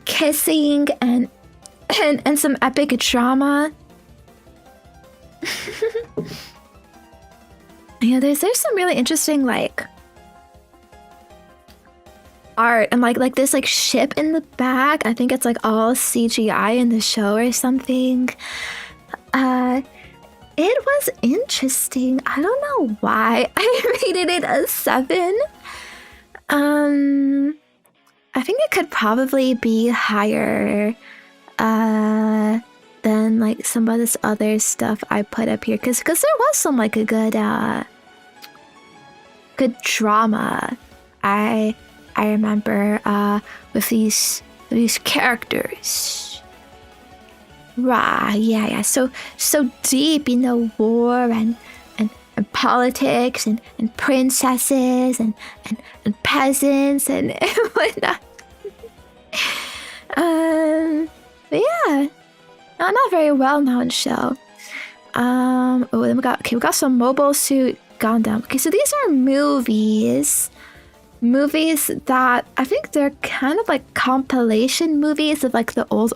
kissing and some epic drama. There's some really interesting like art and like this like ship in the back. I think it's like all CGI in the show or something. It was interesting. I don't know why I rated it a 7. I think it could probably be higher than like some of this other stuff I put up here, because there was some like a good drama. I remember with these characters. Rah, yeah. So deep, war and politics and princesses and peasants and whatnot. But yeah, not very well known show. Then we got some Mobile Suit Gundam. Okay, so these are movies that I think they're kind of like compilation movies of like the old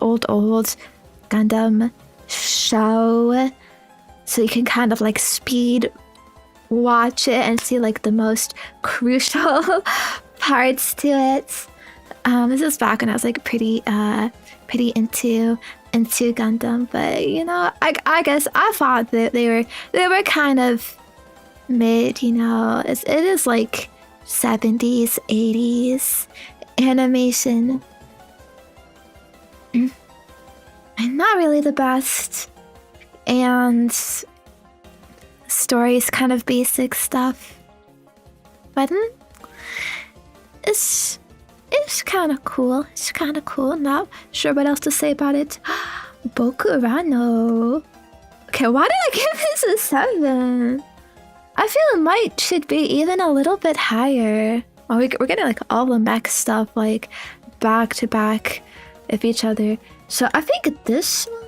Gundam show. So you can kind of like speed watch it and see like the most crucial parts to it. This is back when I was like pretty into Gundam, but I guess I thought that they were kind of mid. It is like 70s, 80s animation. Not really the best. And story is kind of basic stuff. But it's kind of cool. It's kind of cool. Not sure what else to say about it. Bokurano. Okay, why did I give this a 7? I feel it should be even a little bit higher. Oh, we're getting like all the mech stuff like back to back of each other. So I think this one,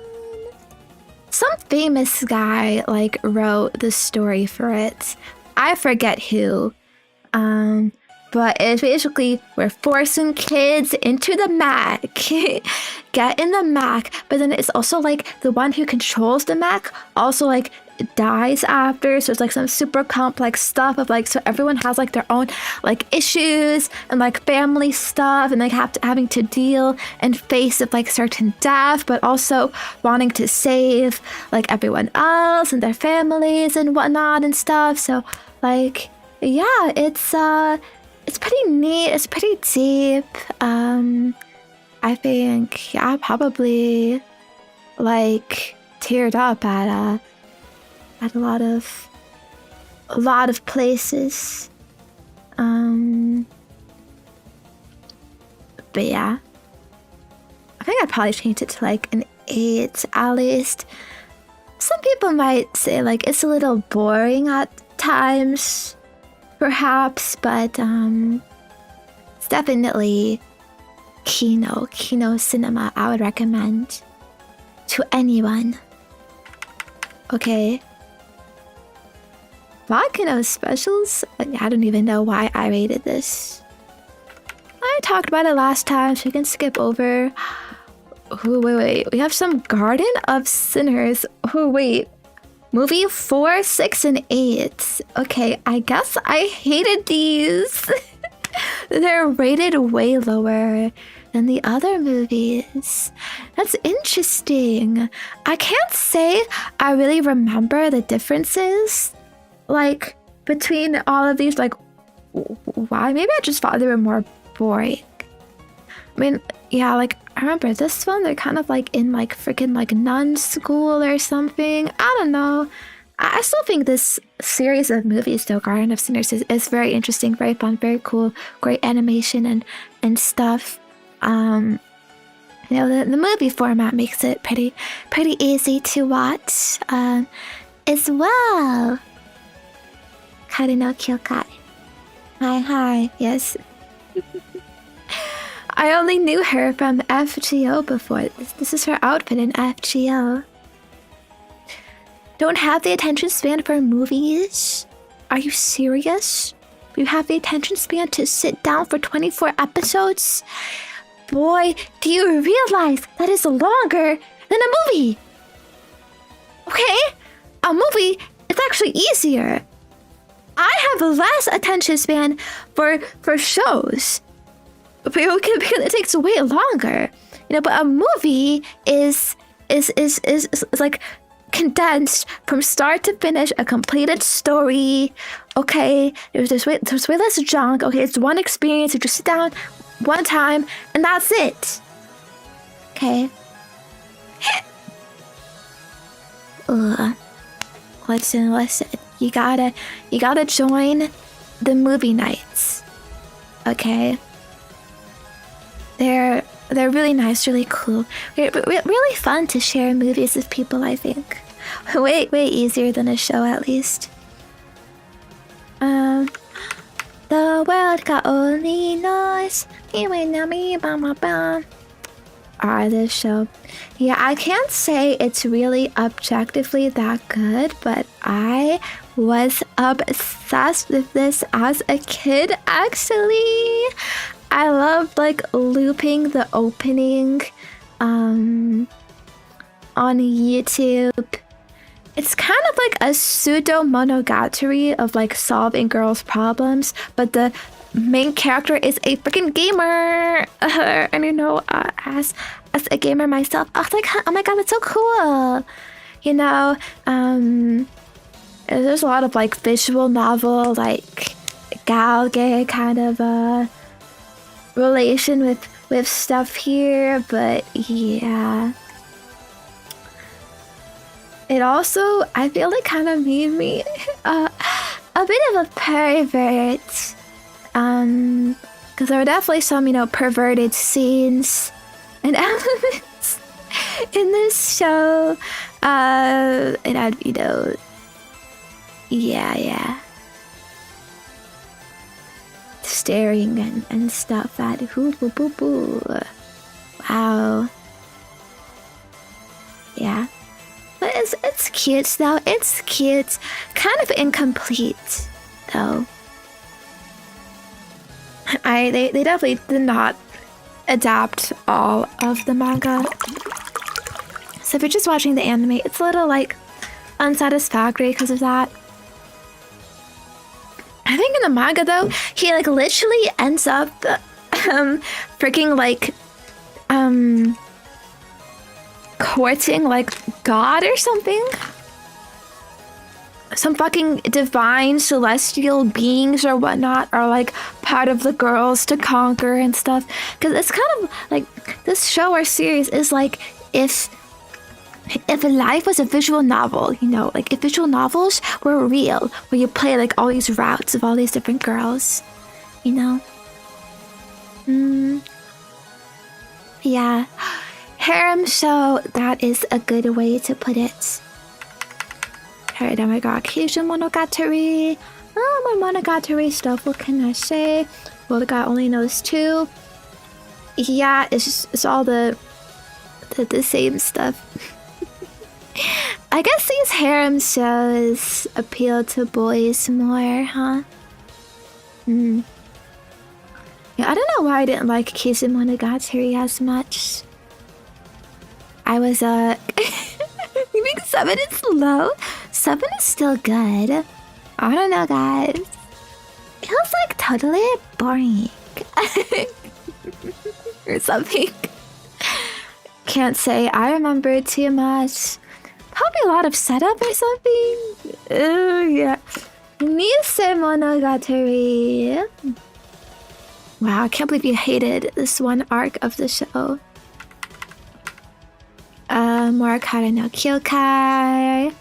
some famous guy like wrote the story for it. I forget who. But it's basically we're forcing kids into the mech. Get in the mech. But then it's also like the one who controls the mech also like dies after. So it's like some super complex stuff of like, so everyone has like their own like issues and like family stuff and like having to deal and face of like certain death, but also wanting to save like everyone else and their families and whatnot and stuff. So like, yeah, it's pretty neat. It's pretty deep. I think, yeah, probably like teared up at a lot of places. But yeah, I think I'd probably change it to like an 8 at least. Some people might say like it's a little boring at times, perhaps, but it's definitely Kino cinema I would recommend to anyone. Okay. Volcano specials? I don't even know why I rated this. I talked about it last time, so you can skip over. Oh, wait. We have some Garden of Sinners. Oh, wait. Movie 4, 6, and 8. Okay, I guess I hated these. They're rated way lower than the other movies. That's interesting. I can't say I really remember the differences, like, between all of these. Like, why? Maybe I just thought they were more boring. I mean, yeah, like, I remember this one, they're kind of like in like freaking like nun school or something. I don't know. I still think this series of movies, though, Garden of Sinners, is very interesting, very fun, very cool, great animation and stuff. You know, the movie format makes it pretty easy to watch as well. Kari no Kyokai. Hi, yes. I only knew her from FGO before. This is her outfit in FGO. Don't have the attention span for movies? Are you serious? You have the attention span to sit down for 24 episodes? Boy, do you realize that is longer than a movie? Okay? A movie is actually easier. I have less attention span for shows. Because it takes way longer. You know, but a movie is like condensed from start to finish, a completed story. Okay, there's way less junk. Okay, it's one experience. You just sit down one time and that's it. Okay. Listen. You gotta join the movie nights. Okay. They're really nice, really cool. Really fun to share movies with people, I think. Way easier than a show, at least. The world got only noise. This show. Yeah, I can't say it's really objectively that good, but I was obsessed with this as a kid, actually. I loved like looping the opening on YouTube. It's kind of like a pseudo monogatari of like solving girls' problems, but the main character is a freaking gamer. And you know, as a gamer myself, I was like, oh my god, that's so cool. You know, there's a lot of like visual novel like gal-gay kind of relation with stuff here, but yeah. It also, I feel like, kind of made me a bit of a pervert. Because there were definitely some, perverted scenes and elements in this show. And I'd, yeah. Staring and stuff at boo. Wow. Yeah. But it's cute though. It's cute. Kind of incomplete though. They definitely did not adapt all of the manga. So if you're just watching the anime, it's a little like unsatisfactory because of that. I think in the manga though, he like literally ends up freaking like courting like God or something. Some fucking divine celestial beings or whatnot are like part of the girls to conquer and stuff. Because it's kind of like this show or series is like if life was a visual novel, like if visual novels were real, where you play like all these routes of all these different girls, Yeah. Harem show, that is a good way to put it. Alright, then we got Keisha Monogatari. Oh, my Monogatari stuff, what can I say? Well, the guy only knows 2. Yeah, it's all the same stuff. I guess these harem shows appeal to boys more, huh? Yeah, I don't know why I didn't like Keisha Monogatari as much. I was, you think 7 is low? 7 is still good. I don't know, guys. It was like totally boring. Or something. Can't say I remember too much. Probably a lot of setup or something. Oh, yeah. Nise Monogatari. Wow, I can't believe you hated this one arc of the show. Morakara no Kyokai.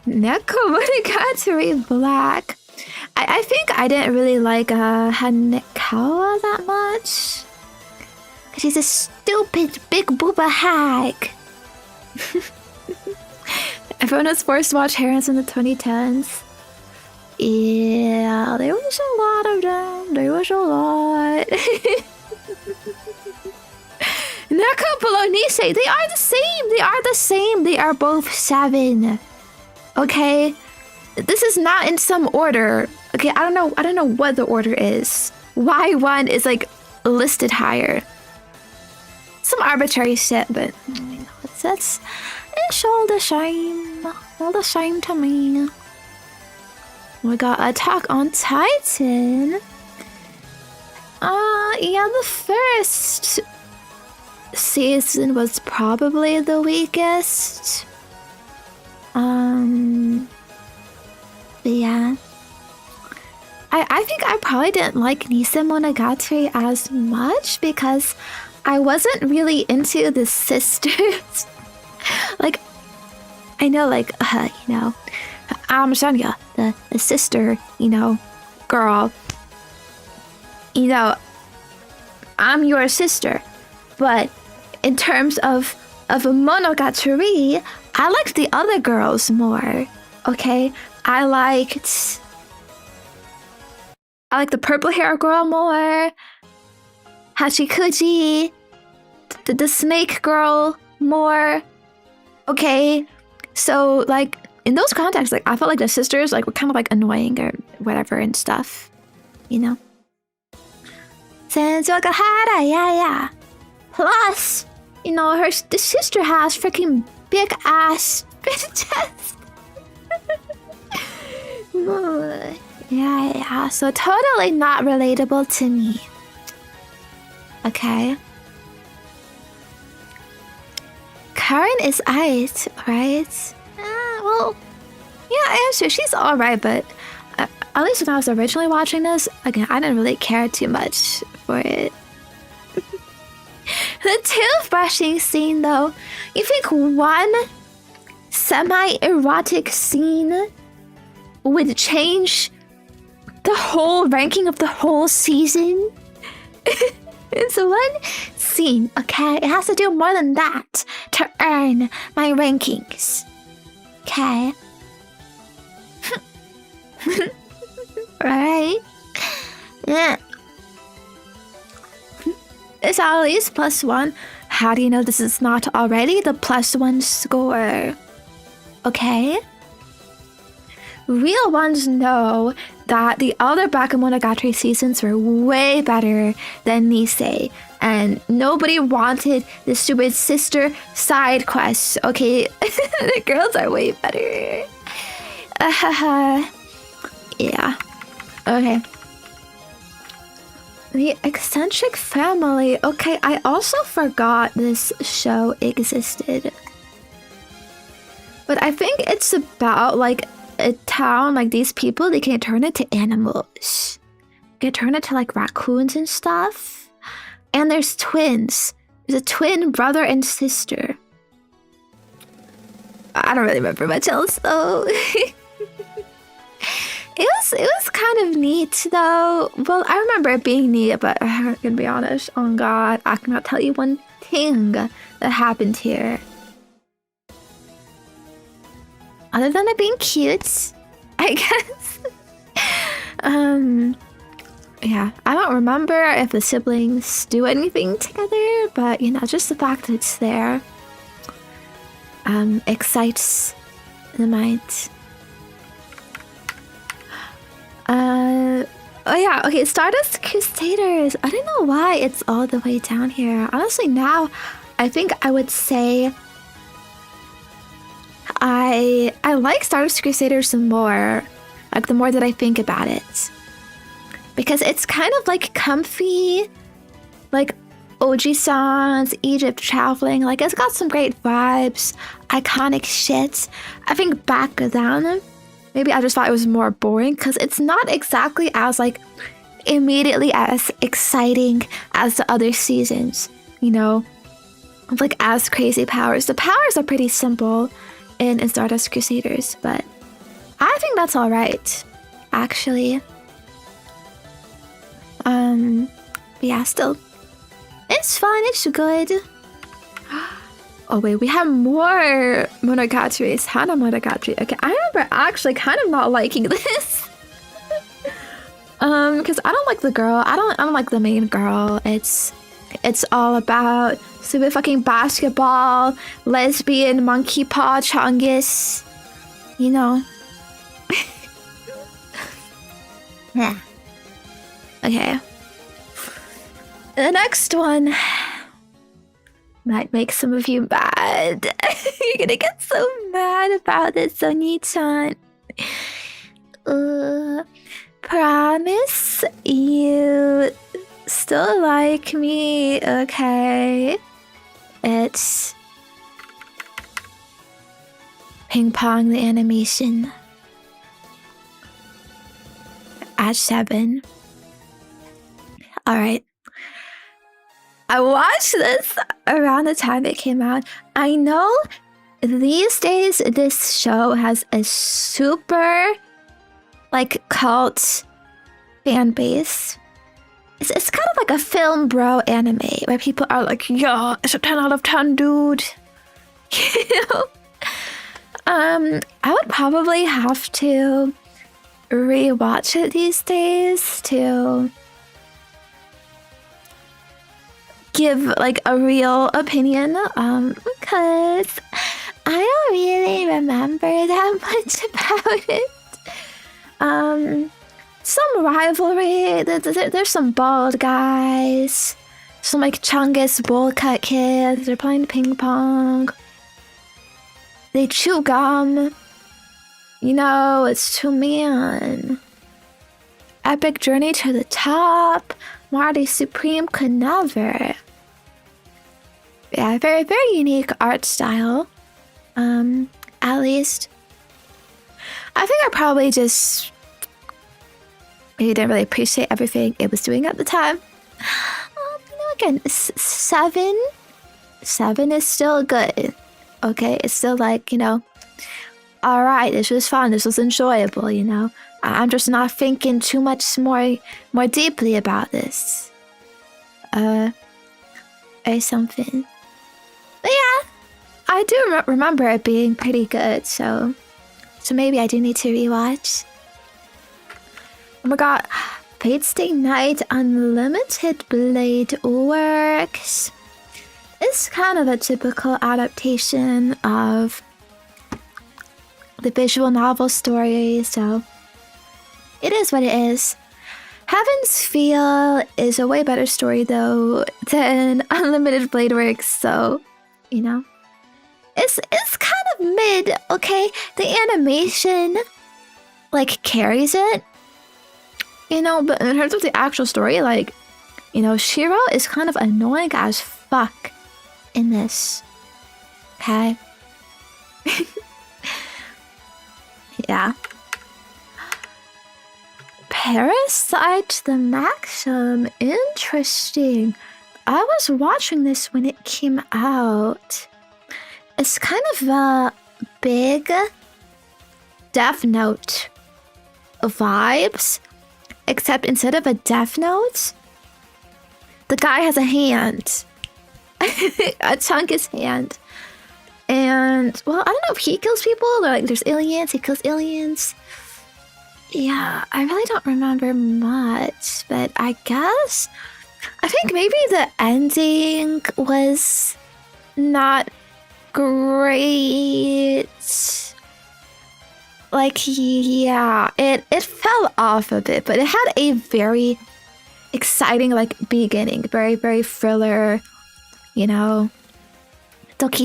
Neko Monogatari Black. I think I didn't really like Hanekawa that much. Because he's a stupid big booba hag. Everyone was forced to watch harems in the 2010s. Yeah, there was a lot of them. There was a lot. Naka Bolognese, they are the same. They are the same. They are both 7. Okay? This is not in some order. Okay, I don't know what the order is. Why one is like listed higher. Some arbitrary shit, but it's all the same. All the same to me. We got Attack on Titan. Yeah, the first season was probably the weakest. But yeah. I think I probably didn't like Nise Monogatari as much because I wasn't really into the sisters. Like, I know, like, I'm Zenya, the sister, girl. I'm your sister. But in terms of a Monogatari, I liked the other girls more. Okay? I liked the purple hair girl more. Hachikuji. The snake girl more. Okay? So, like, in those contexts, like, I felt like the sisters, like, were kind of, like, annoying or whatever and stuff. Sensokahara, yeah. Plus, the sister has freaking big ass chest. Yeah. So totally not relatable to me. Okay. Karen is ice, right? Well, yeah, I am sure she's alright, but at least when I was originally watching this, again, I didn't really care too much for it. The toothbrushing scene, though, you think one semi-erotic scene would change the whole ranking of the whole season? It's one scene, okay? It has to do more than that to earn my rankings. Okay? Right? Yeah. It's at least +1. How do you know this is not already the +1 score? Okay? Real ones know that the other Bakemonogatari seasons were way better than Nisei, and nobody wanted the stupid sister side quests. Okay, the girls are way better. Yeah. Okay. The eccentric family. Okay, I also forgot this show existed. But I think it's about like a town, like these people, they can turn into animals. They can turn into like raccoons and stuff. And there's twins. There's a twin brother and sister. I don't really remember much else though. It was kind of neat though. Well, I remember it being neat, but I'm gonna be honest. Oh god, I cannot tell you one thing that happened here. Other than it being cute, I guess. Yeah, I don't remember if the siblings do anything together, but you know, just the fact that it's there excites the mind. Oh yeah, okay, Stardust Crusaders. I don't know why it's all the way down here. Honestly, now I think I would say I like Stardust Crusaders some more, like the more that I think about it, because it's kind of like comfy, like Oji-san's Egypt traveling. Like it's got some great vibes, iconic shit. I think back then, maybe I just thought it was more boring because it's not exactly as like immediately as exciting as the other seasons, you know, like as crazy powers. The powers are pretty simple in Stardust Crusaders, but I think that's all right, actually. Yeah, still, it's fun, it's good. Oh wait, we have more Monogataris. Hana Monogatari. Okay, I remember actually kind of not liking this. Because I don't like the girl. I don't like the main girl. It's all about super fucking basketball, lesbian, monkey paw, chungus. You know. Yeah. Okay. The next one might make some of you mad. You're gonna get so mad about this, Zenya-chan. Promise you still like me, okay? It's Ping Pong the animation at 7. Alright. I watched this around the time it came out. I know these days this show has a super like cult fan base. It's kind of like a film bro anime where people are like, yeah, it's a 10 out of 10, dude. You know? I would probably have to rewatch it these days to give like a real opinion, because I don't really remember that much about it. Some rivalry, there's some bald guys, some like chungus bowl cut kids, they're playing ping pong, they chew gum, you know, it's 2 men. Epic journey to the top, Marty Supreme could never. Yeah, very, very unique art style. At least. I think I probably just maybe didn't really appreciate everything it was doing at the time. Again, 7 is still good. Okay, it's still like, all right, this was fun, this was enjoyable, I'm just not thinking too much more deeply about this. Or something. But yeah, I do remember it being pretty good, so maybe I do need to rewatch. Oh my god, Fate Stay Night Unlimited Blade Works. It's kind of a typical adaptation of the visual novel story, so it is what it is. Heaven's Feel is a way better story though than Unlimited Blade Works, so it's kind of mid, okay? The animation like carries it, but in terms of the actual story, like, Shiro is kind of annoying as fuck in this. Okay? Yeah. Parasite the Maxim. Interesting. I was watching this when it came out. It's kind of a big Death Note vibes, except instead of a Death Note, the guy has a hand. A chunk his hand. And, well, I don't know if he kills people or like there's aliens, he kills aliens. Yeah, I really don't remember much, but I think maybe the ending was not great. Like, yeah, it fell off a bit, but it had a very exciting, like, beginning. Very, very thriller, Doki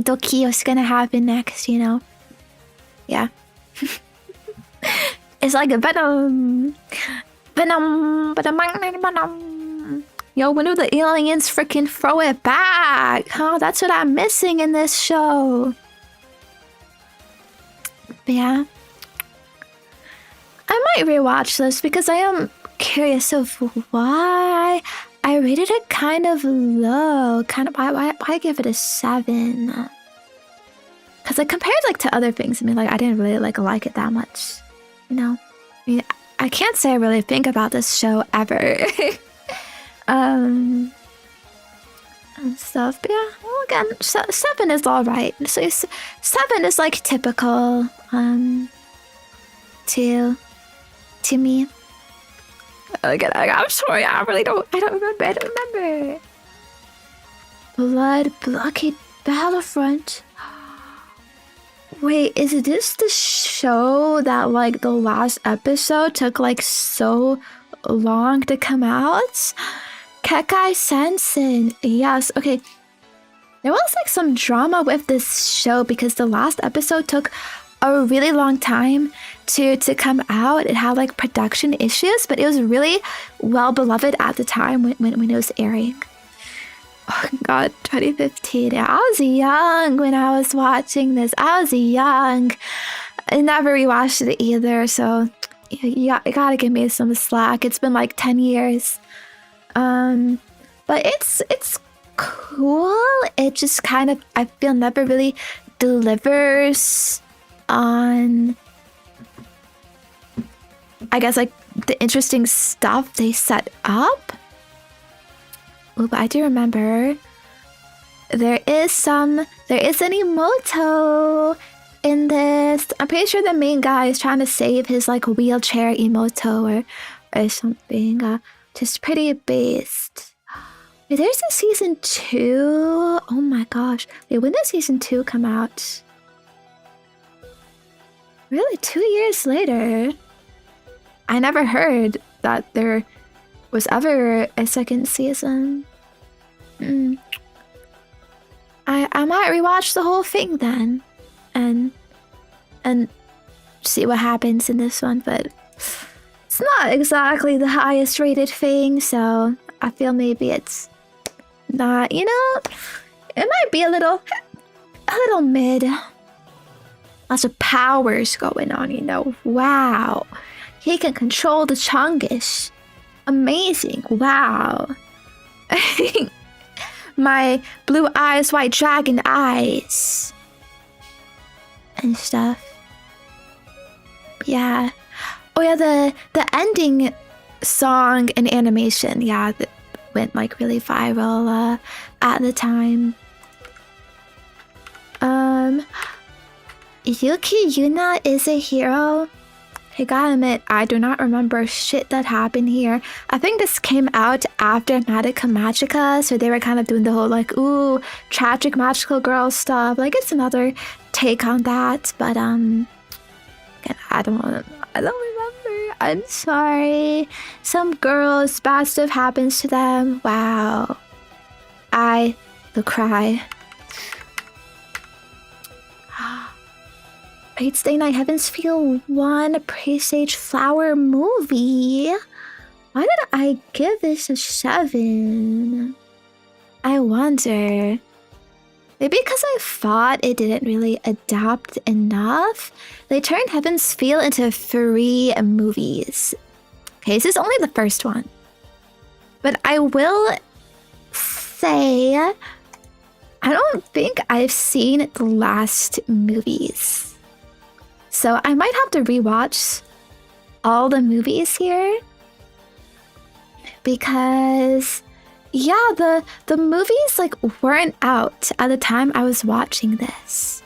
doki, what's gonna happen next, Yeah. It's like a venom. Yo, when do the aliens freaking throw it back? Huh? That's what I'm missing in this show. But yeah. I might rewatch this because I am curious of why I rated it kind of low. Why give it a 7? Because like compared like to other things, I mean, like I didn't really like it that much. I mean, I can't say I really think about this show ever. And stuff, but yeah, well, again, 7 is all right. So 7 is like typical to me. Again, I'm sorry, I don't remember. Blockade Battlefront. Wait, is this the show that like the last episode took like so long to come out? Kekai Sensen. Yes, okay. There was like some drama with this show because the last episode took a really long time to come out. It had like production issues, but it was really well beloved at the time when it was airing. Oh god, 2015. I was young when I was watching this. I was young. I never rewatched it either, so you gotta give me some slack. It's been like 10 years. But it's cool. It just kind of, I feel, never really delivers on, I guess, like the interesting stuff they set up. Oh, but I do remember there is an Imouto in this. I'm pretty sure the main guy is trying to save his like wheelchair Imouto or something. Just pretty based. Wait, there's a season 2. Oh my gosh. Wait, when did season 2 come out? Really, 2 years later? I never heard that there was ever a second season. I might rewatch the whole thing then, and see what happens in this one. But it's not exactly the highest rated thing, so I feel maybe it's not. It might be a little mid. Lots of powers going on, Wow. He can control the Chongish. Amazing. Wow. My blue eyes, white dragon eyes. And stuff. Yeah. Oh yeah, the ending song and animation, yeah, that went like really viral at the time. Yuki Yuna is a hero. I gotta admit, I do not remember shit that happened here. I think this came out after Madoka Magica, so they were kind of doing the whole like, ooh, tragic magical girl stuff. Like it's another take on that, but again, I don't remember. I'm sorry. Some girls, bad stuff happens to them. Wow. I will cry. Fate Stay Night Heavens Feel 1 Presage Flower movie. Why did I give this a 7? I wonder. Maybe because I thought it didn't really adapt enough. They turned Heaven's Feel into 3 movies. Okay, this is only the first one. But I will say, I don't think I've seen the last movies. So I might have to rewatch all the movies here. Because yeah, the movies like weren't out at the time I was watching this.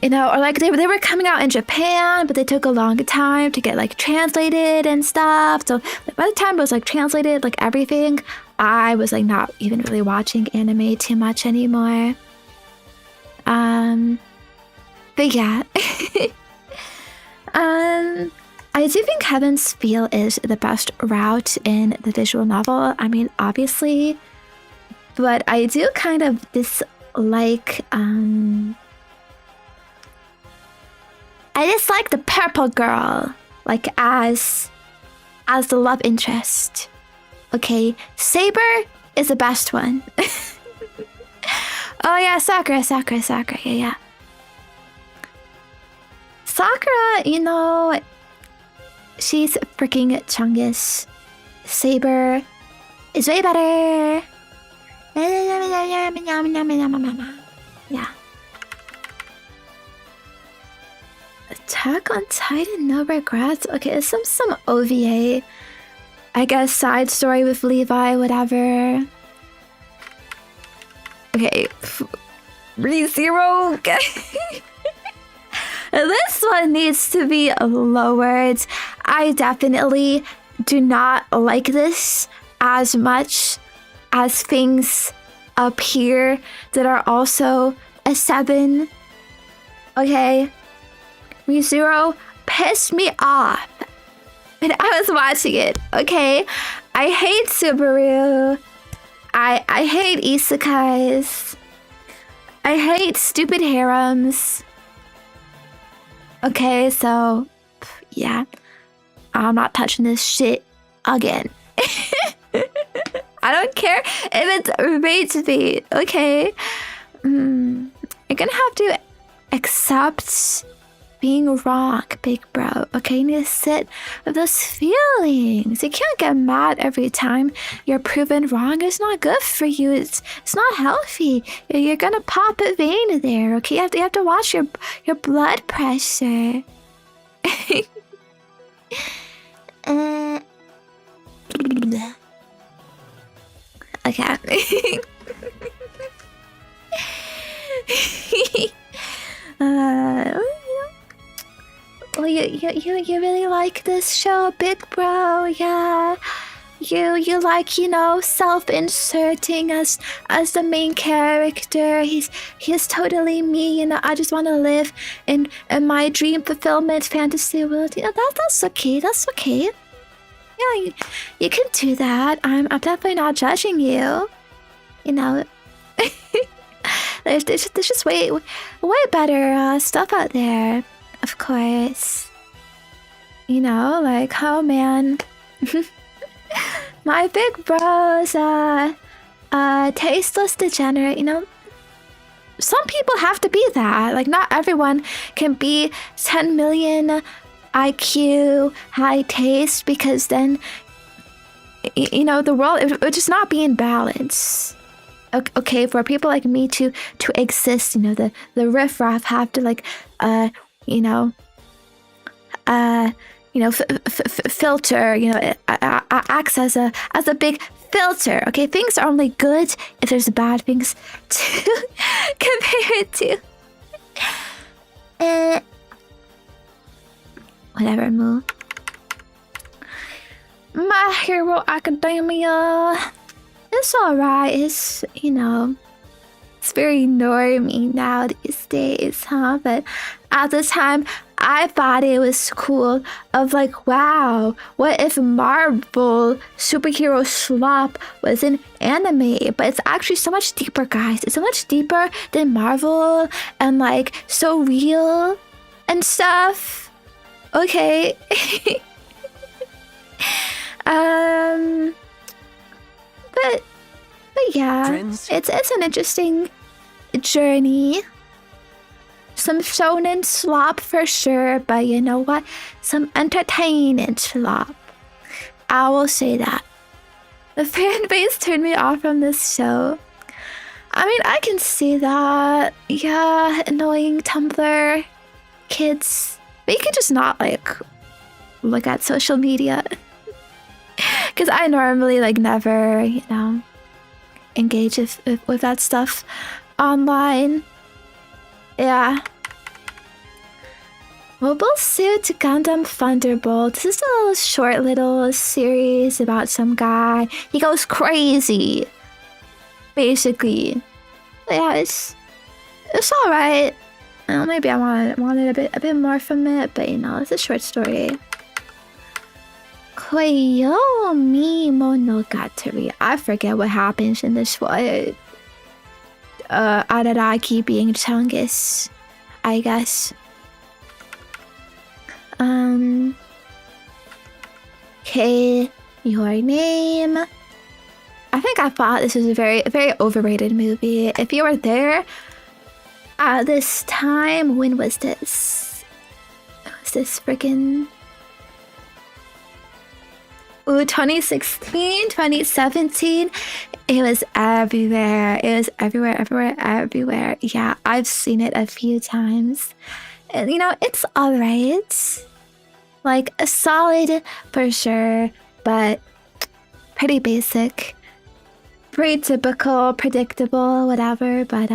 You know, or like they were coming out in Japan, but they took a long time to get like translated and stuff. So like, by the time it was like translated, like everything, I was like not even really watching anime too much anymore. But yeah. I do think Heaven's Feel is the best route in the visual novel. I mean, obviously, but I do kind of dislike, I dislike the purple girl, like as the love interest. Okay, Saber is the best one. Oh yeah, Sakura, yeah. Sakura, you know, she's freaking chungus. Saber is way better. Yeah. Attack on Titan, no regrets. Okay, it's some OVA. I guess side story with Levi, whatever. Okay. ReZero. This one needs to be lowered. I definitely do not like this as much as things up here that are also a 7. Okay? ReZero pissed me off when I was watching it, okay? I hate Subaru. I hate isekais. I hate stupid harems. Okay, so yeah, I'm not touching this shit again. I don't care if it's rage bait, okay? You're gonna have to accept being wrong, big bro, okay? You need to sit with those feelings. You can't get mad every time you're proven wrong. It's not good for you. It's not healthy. You're gonna pop a vein there, okay? You have to watch your blood pressure. Okay. Well, you really like this show, big bro, yeah. You like, you know, self-inserting as the main character. He's totally me, you know. I just want to live in my dream fulfillment fantasy world. You know, that's okay. That's okay. Yeah, you can do that. I'm definitely not judging you. You know, there's just way better stuff out there. Of course. You know, like, oh man. My big bros, tasteless degenerate, you know. Some people have to be that. Like, not everyone can be 10 million IQ, high taste, because then, the world it would just not be in balance. Okay, for people like me to exist, the riffraff have to like, filter, acts as a big filter. Okay, things are only good if there's bad things to compare it to. Whatever, Moo. My Hero Academia. It's alright. It's, it's very normy now these days, huh? But at the time, I thought it was cool of like, wow, what if Marvel superhero slop was an anime? But it's actually so much deeper, guys. It's so much deeper than Marvel and like so real and stuff. Okay. But yeah, Friends? it's an interesting journey. Some shonen slop for sure, but you know what? Some entertaining slop. I will say that. The fan base turned me off from this show. I mean, I can see that. Yeah, annoying Tumblr kids. But you can just not like look at social media. Because I normally like never, engage with that stuff online. Yeah. Mobile Suit Gundam Thunderbolt. This is a little short little series about some guy. He goes crazy. Basically. But yeah, it's alright. Maybe I wanted a bit more from it, but it's a short story. Koyomi Monogatari. I forget what happens in this one. Araragi being Chungus, I guess. Okay, your name. I think I thought this was a very, very overrated movie. If you were there at this time, when was this? Was this freaking 2016, 2017? It was everywhere. It was everywhere. Yeah, I've seen it a few times. And, it's alright. Like, a solid for sure, but pretty basic. Pretty typical, predictable, whatever, but,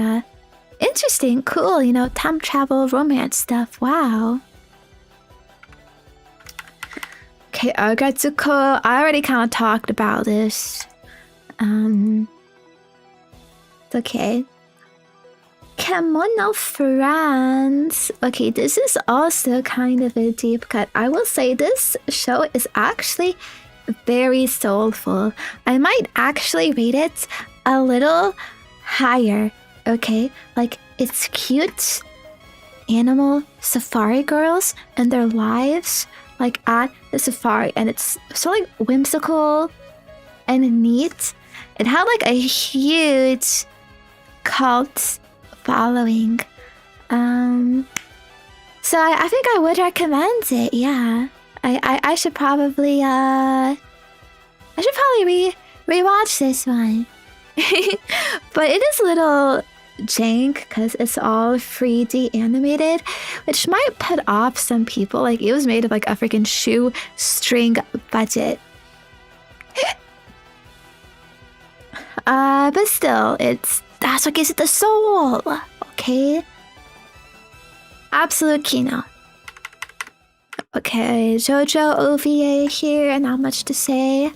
interesting, cool, time travel, romance stuff, wow. Okay, Agatsuko, I already kind of talked about this. It's okay. Kemono Friends. Okay, this is also kind of a deep cut. I will say this show is actually very soulful. I might actually rate it a little higher, okay? Like, it's cute animal safari girls and their lives, like, at the safari. And it's so, like, whimsical and neat. It had, like, a huge cult following. So I think I would recommend it, yeah. I should probably rewatch this one. But it is a little jank because it's all 3D animated, which might put off some people. Like, it was made of like a freaking shoestring budget. But still, that's what gives it the soul, okay? Absolute Kino. Okay, JoJo OVA here, not much to say.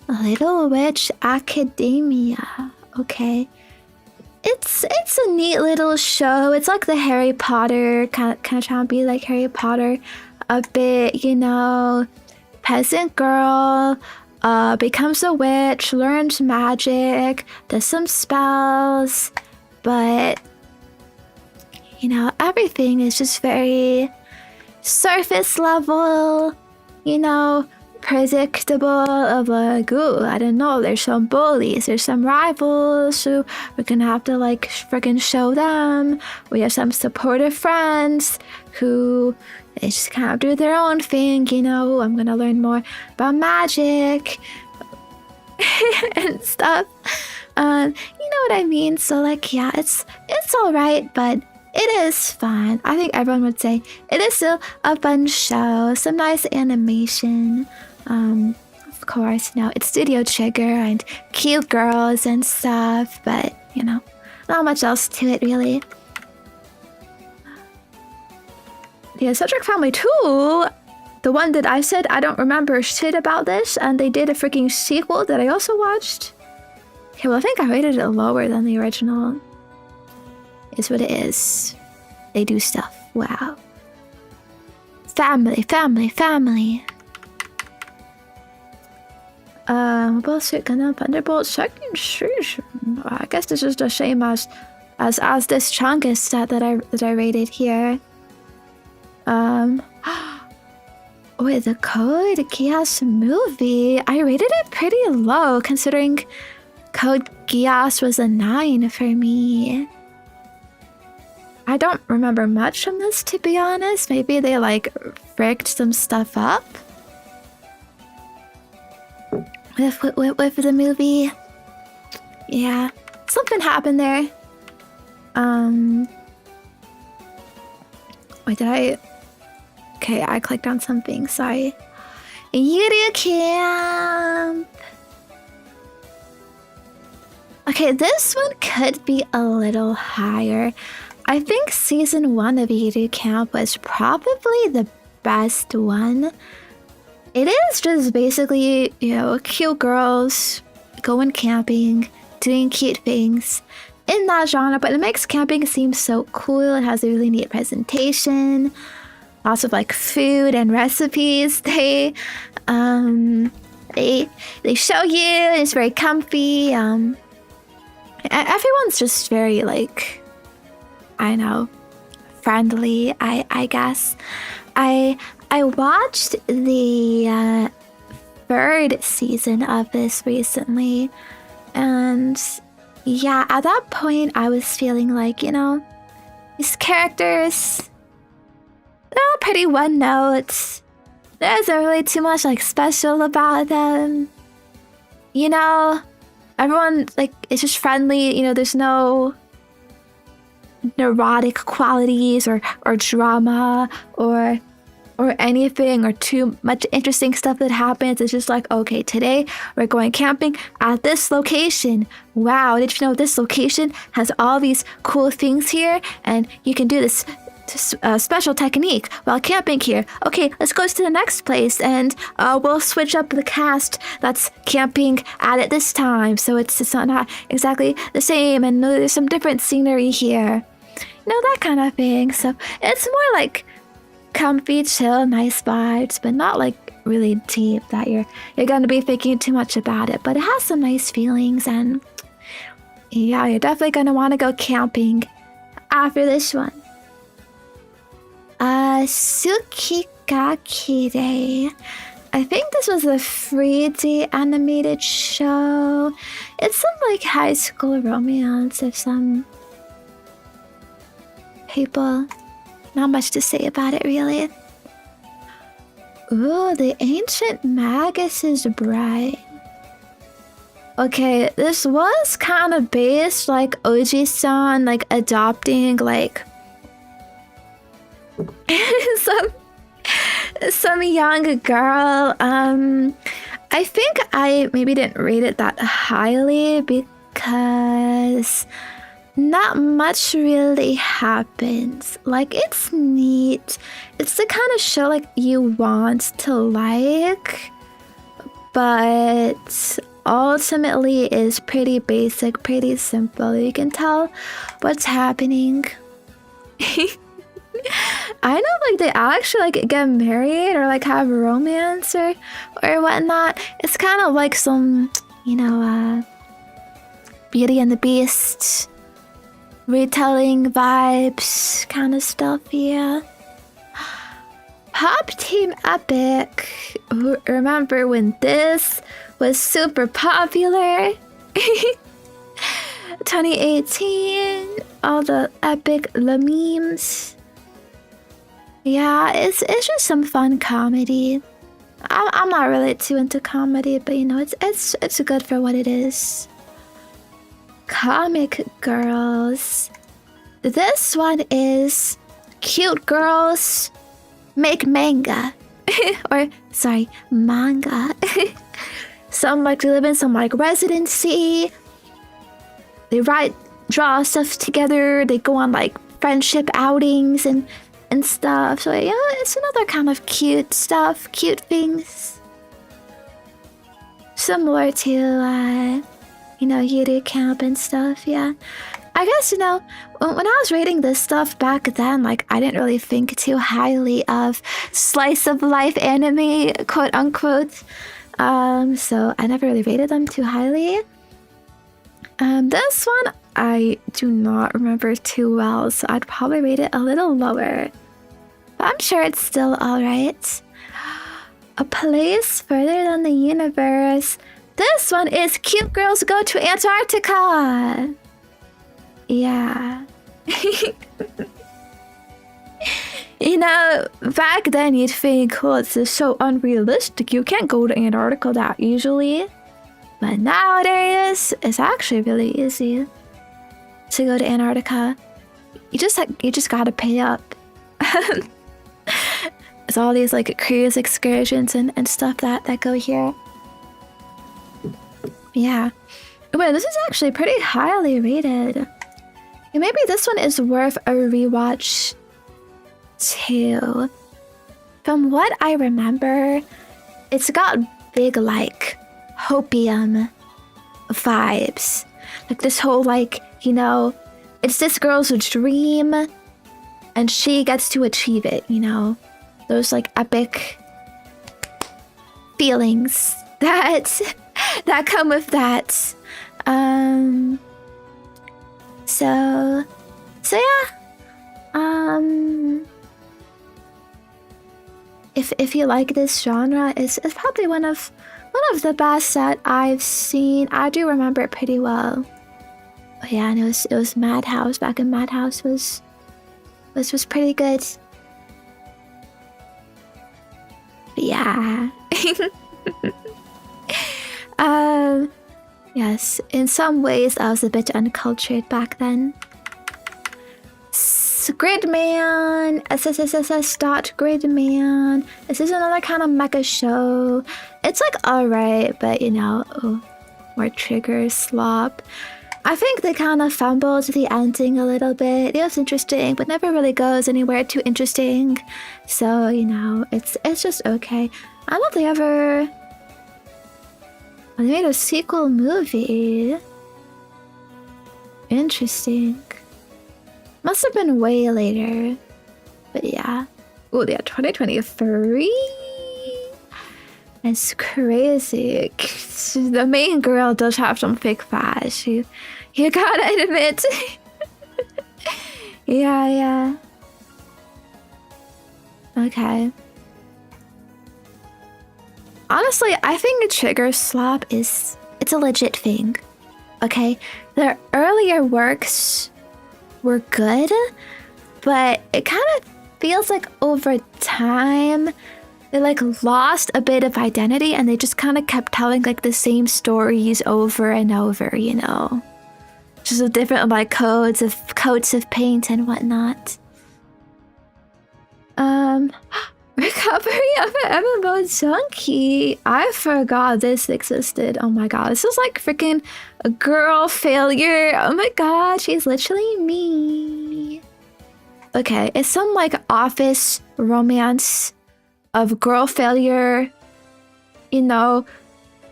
Little Witch Academia, okay. It's a neat little show. It's like the Harry Potter, kind of trying to be like Harry Potter a bit, peasant girl, becomes a witch, learns magic, does some spells, but everything is just very surface level, predictable of like, ooh, I don't know, there's some bullies, there's some rivals who we're gonna have to like freaking show them. We have some supportive friends who they just kind of do their own thing, you know. I'm gonna learn more about magic and stuff. You know what I mean? So like, yeah, it's all right, but it is fun. I think everyone would say it is still a fun show. Some nice animation. Of course, you know, it's Studio Trigger and cute girls and stuff, but you know, not much else to it really. The Subject Family 2, the one that I said I don't remember shit about this, and they did a freaking sequel that I also watched. Okay, well I think I rated it lower than the original. Is what it is. They do stuff. Wow. Family, family, family. Mobile Suit Gundam Thunderbolt second season. I guess this is the same as this chungus set that I rated here. With the Code Geass movie, I rated it pretty low considering Code Geass was a 9 for me. I don't remember much from this, to be honest. Maybe they like fricked some stuff up with the movie. Yeah, something happened there. Wait, did I? Okay, I clicked on something. Sorry. Yuru Camp. Okay, this one could be a little higher. I think season 1 of Yuru Camp was probably the best one. It is just basically, you know, cute girls going camping, doing cute things in that genre, but it makes camping seem so cool. It has a really neat presentation, lots of like food and recipes. They show you, and it's very comfy. Everyone's just very like, I know, friendly, I guess. I watched the third season of this recently, and yeah, at that point I was feeling like, you know, these characters, they're all pretty one note. There isn't really too much like special about them. You know, everyone like is just friendly, you know, there's no neurotic qualities or drama or anything or too much interesting stuff that happens. It's just like, okay, today we're going camping at this location. Wow, did you know this location has all these cool things here, and you can do this special technique while camping here. Okay, let's go to the next place, and we'll switch up the cast that's camping at it this time, so it's not exactly the same, and there's some different scenery here. You know, that kind of thing. So it's more like comfy, chill, nice vibes, but not like really deep that you're gonna be thinking too much about it. But it has some nice feelings, and yeah, you're definitely gonna want to go camping after this one. Tsukikakire. I think this was a 3D animated show. It's some like high school romance of some people. Not much to say about it, really. Ooh, the Ancient Magus's Bride. Okay, this was kind of based like Oji-san, like adopting like some young girl. I think I maybe didn't rate it that highly because not much really happens. Like, it's neat. It's the kind of show like you want to like, but ultimately is pretty basic, pretty simple. You can tell what's happening. I know, like, they actually like get married or like have romance or whatnot. It's kind of like some, you know, Beauty and the Beast retelling vibes kind of stuff, yeah. Pop Team Epic. Remember when this was super popular? 2018, all the epic memes. Yeah, it's just some fun comedy. I'm not really too into comedy, but you know, it's good for what it is. Comic girls. This one is cute girls make manga. Or sorry, manga. Some like live in some like residency. They draw stuff together. They go on like friendship outings and stuff. So yeah, it's another kind of cute stuff, cute things. Similar to Yuru Camp and stuff. Yeah, I guess when I was reading this stuff back then, like I didn't really think too highly of slice of life anime, quote unquote. So I never really rated them too highly. This one I do not remember too well, so I'd probably rate it a little lower. But I'm sure it's still alright. A place further than the universe. This one is Cute Girls Go to Antarctica. Yeah. Back then you'd think, oh, it's just so unrealistic. You can't go to Antarctica that easily. But nowadays, it's actually really easy to go to Antarctica. You just gotta pay up. It's all these like cruise excursions and stuff that go here. Yeah. Wait, this is actually pretty highly rated. And maybe this one is worth a rewatch too. From what I remember, it's got big like hopium vibes. Like this whole like, it's this girl's dream and she gets to achieve it, Those like epic feelings that come with that. So yeah. If you like this genre, it's probably one of the best that I've seen. I do remember it pretty well. Oh yeah, and it was Madhouse. Back in Madhouse was pretty good. But yeah. Yes, in some ways I was a bit uncultured back then. Gridman, SSSS.Gridman. This is another kind of mecha show. It's like alright, but more trigger slop. I think they kind of fumbled the ending a little bit. It was interesting, but never really goes anywhere too interesting. So, it's just okay. I don't think they made a sequel movie. Interesting. Must have been way later. But yeah. Oh, yeah, 2023? It's crazy. The main girl does have some fake thighs. You gotta admit. Yeah. Okay. Honestly, I think trigger slop it's a legit thing. Okay? The earlier works were good, but it kind of feels like over time they like lost a bit of identity and they just kind of kept telling like the same stories over and over, just with different like coats of paint and whatnot. Recovery of an MMO junkie. I forgot this existed. Oh my god, this is like freaking a girl failure. Oh my god, she's literally me. Okay, it's some like office romance of girl failure,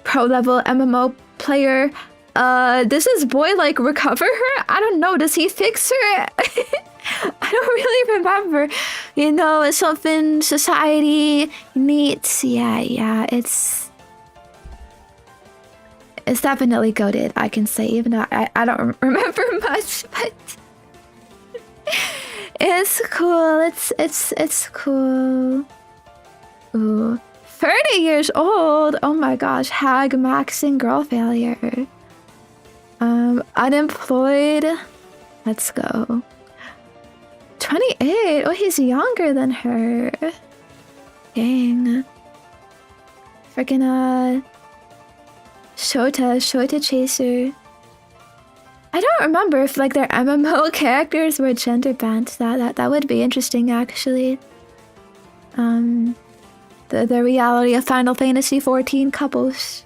pro level MMO player. Does this boy like recover her? I don't know. Does he fix her? I don't really remember. It's something society needs. Yeah. It's definitely goated, I can say, even though I don't remember much, but it's cool. It's cool. Ooh. 30 years old. Oh my gosh. Hag maxing girl failure. Unemployed. Let's go. 28. Oh, he's younger than her. Dang. Freaking Shota Chaser. I don't remember if like their MMO characters were gender bent. That would be interesting actually. The reality of Final Fantasy 14 couples.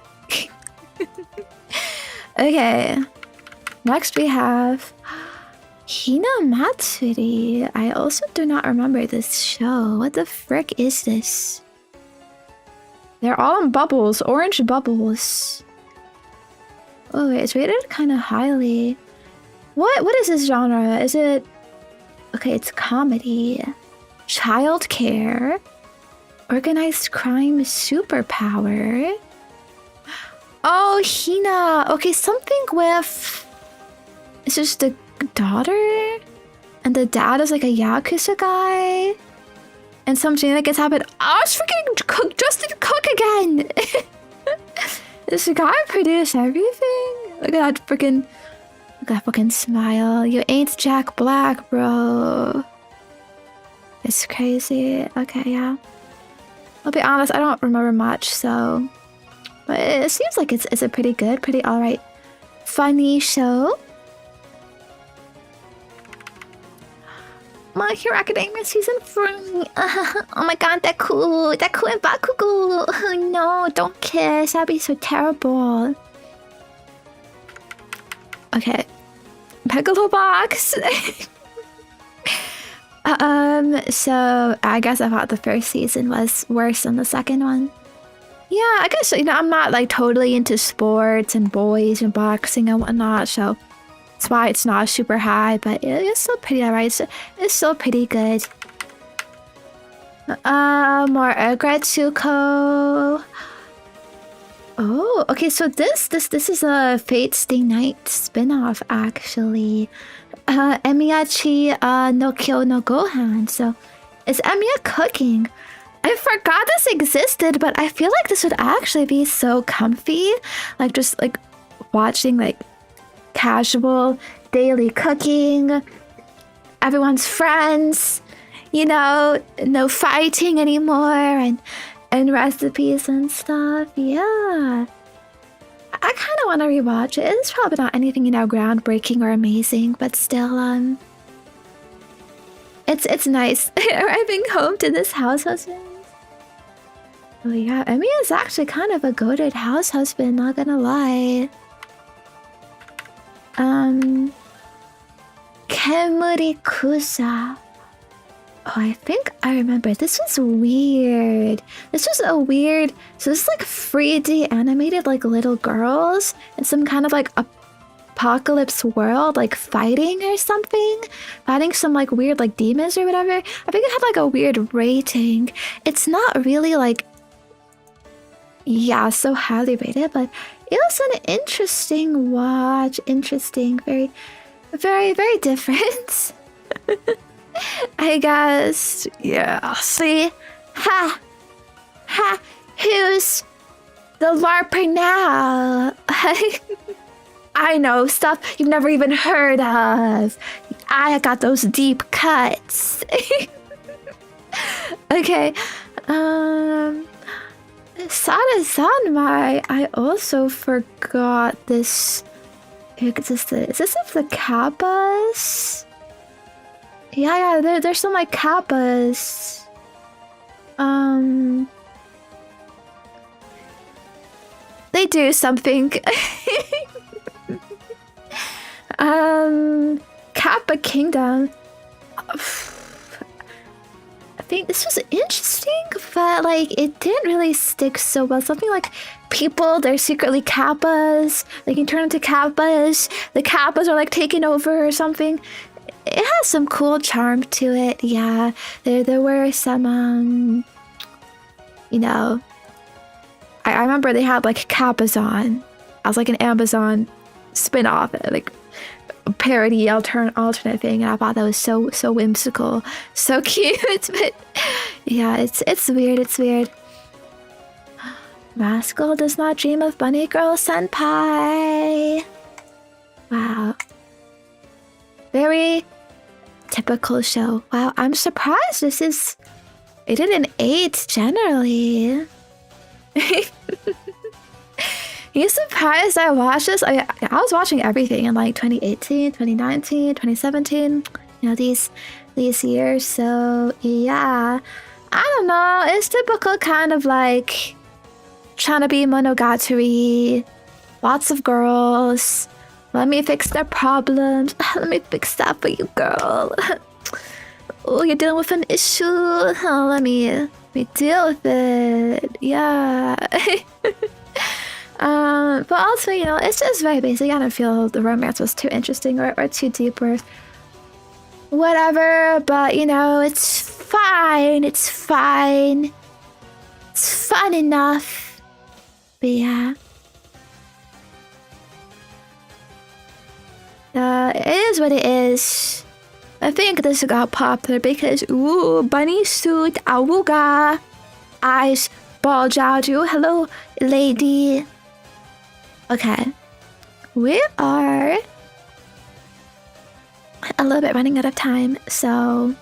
Okay. Next we have Hina Matsuri. I also do not remember this show. What the frick is this? They're all in bubbles, orange bubbles. Oh wait, it's rated kind of highly. What is this genre? Is it... Okay, it's comedy. Childcare. Organized crime superpower. Oh, Hina. Okay, something with... It's just the daughter? And the dad is like a Yakuza guy? And some shenanigans happen. Oh, it's freaking Justin Cook again! This guy produced everything? Look at that freaking... Look at that fucking smile. You ain't Jack Black, bro. It's crazy. Okay, yeah. I'll be honest, I don't remember much, so... But it seems like it's a pretty good, pretty alright, funny show. My Hero Academia Season 3! Oh my god, that cool and Bakugo! Oh no, don't kiss, that'd be so terrible. Okay. Megalobox! So I guess I thought the first season was worse than the second one. Yeah, I guess, you know, I'm not like totally into sports and boys and boxing and whatnot, so that's why it's not super high, but it's still pretty alright. It's still pretty good. More Gretsuko. Oh, okay, so this is a Fate Stay Night spin-off actually. Emiyachi no Kyo no Gohan. So is Emiya cooking? I forgot this existed, but I feel like this would actually be so comfy. Like just like watching like casual daily cooking. Everyone's friends, you know, no fighting anymore and recipes and stuff. Yeah. I kind of want to rewatch it. It's probably not anything, you know, groundbreaking or amazing, but still, it's nice arriving home to this house husband. Oh yeah, Emiya is actually kind of a goated house husband, not gonna lie. Kemuri Kusa. Oh, I think I remember. This was weird. This was a weird... So this is like 3D animated like little girls in some kind of like apocalypse world, like fighting or something. Fighting some like weird like demons or whatever. I think it had like a weird rating. It's not really like... Yeah, so highly rated, but it was an interesting watch. Interesting. Very, very, very different. I guess, yeah, see? Ha! Ha! Who's the LARPer now? I know, stuff you've never even heard of. I got those deep cuts. Okay, Sada Sanmai, I also forgot this. Is this of the Kappas? Yeah, there's some like Kappas. They do something. Kappa Kingdom. I think this was interesting, but like it didn't really stick so well. Something like people, they're secretly Kappas. They can turn into Kappas. The Kappas are like taking over or something. It has some cool charm to it, yeah. There were some, you know, I remember they had like Kapazon. I was like an Amazon spin-off, like a parody alternate thing, and I thought that was so whimsical, so cute. But yeah, it's weird. Rascal does not dream of bunny girl senpai. Wow. Very typical show. Wow, I'm surprised this is... It didn't 8 generally. You surprised I watched this? I was watching everything in like 2018, 2019, 2017. You know, these years. So yeah, I don't know. It's typical kind of like trying to be monogatari. Lots of girls. Let me fix their problems. Let me fix that for you, girl. Oh, you're dealing with an issue. Oh, let me deal with it. Yeah. But also, you know, it's just very basic. I don't feel the romance was too interesting or too deep or whatever. But, you know, it's fine. It's fine. It's fun enough. But yeah. It is what it is. I think this got popular because, ooh, bunny suit, awooga, eyes, ball jiaoju. Hello, lady. Okay. We are a little bit running out of time, so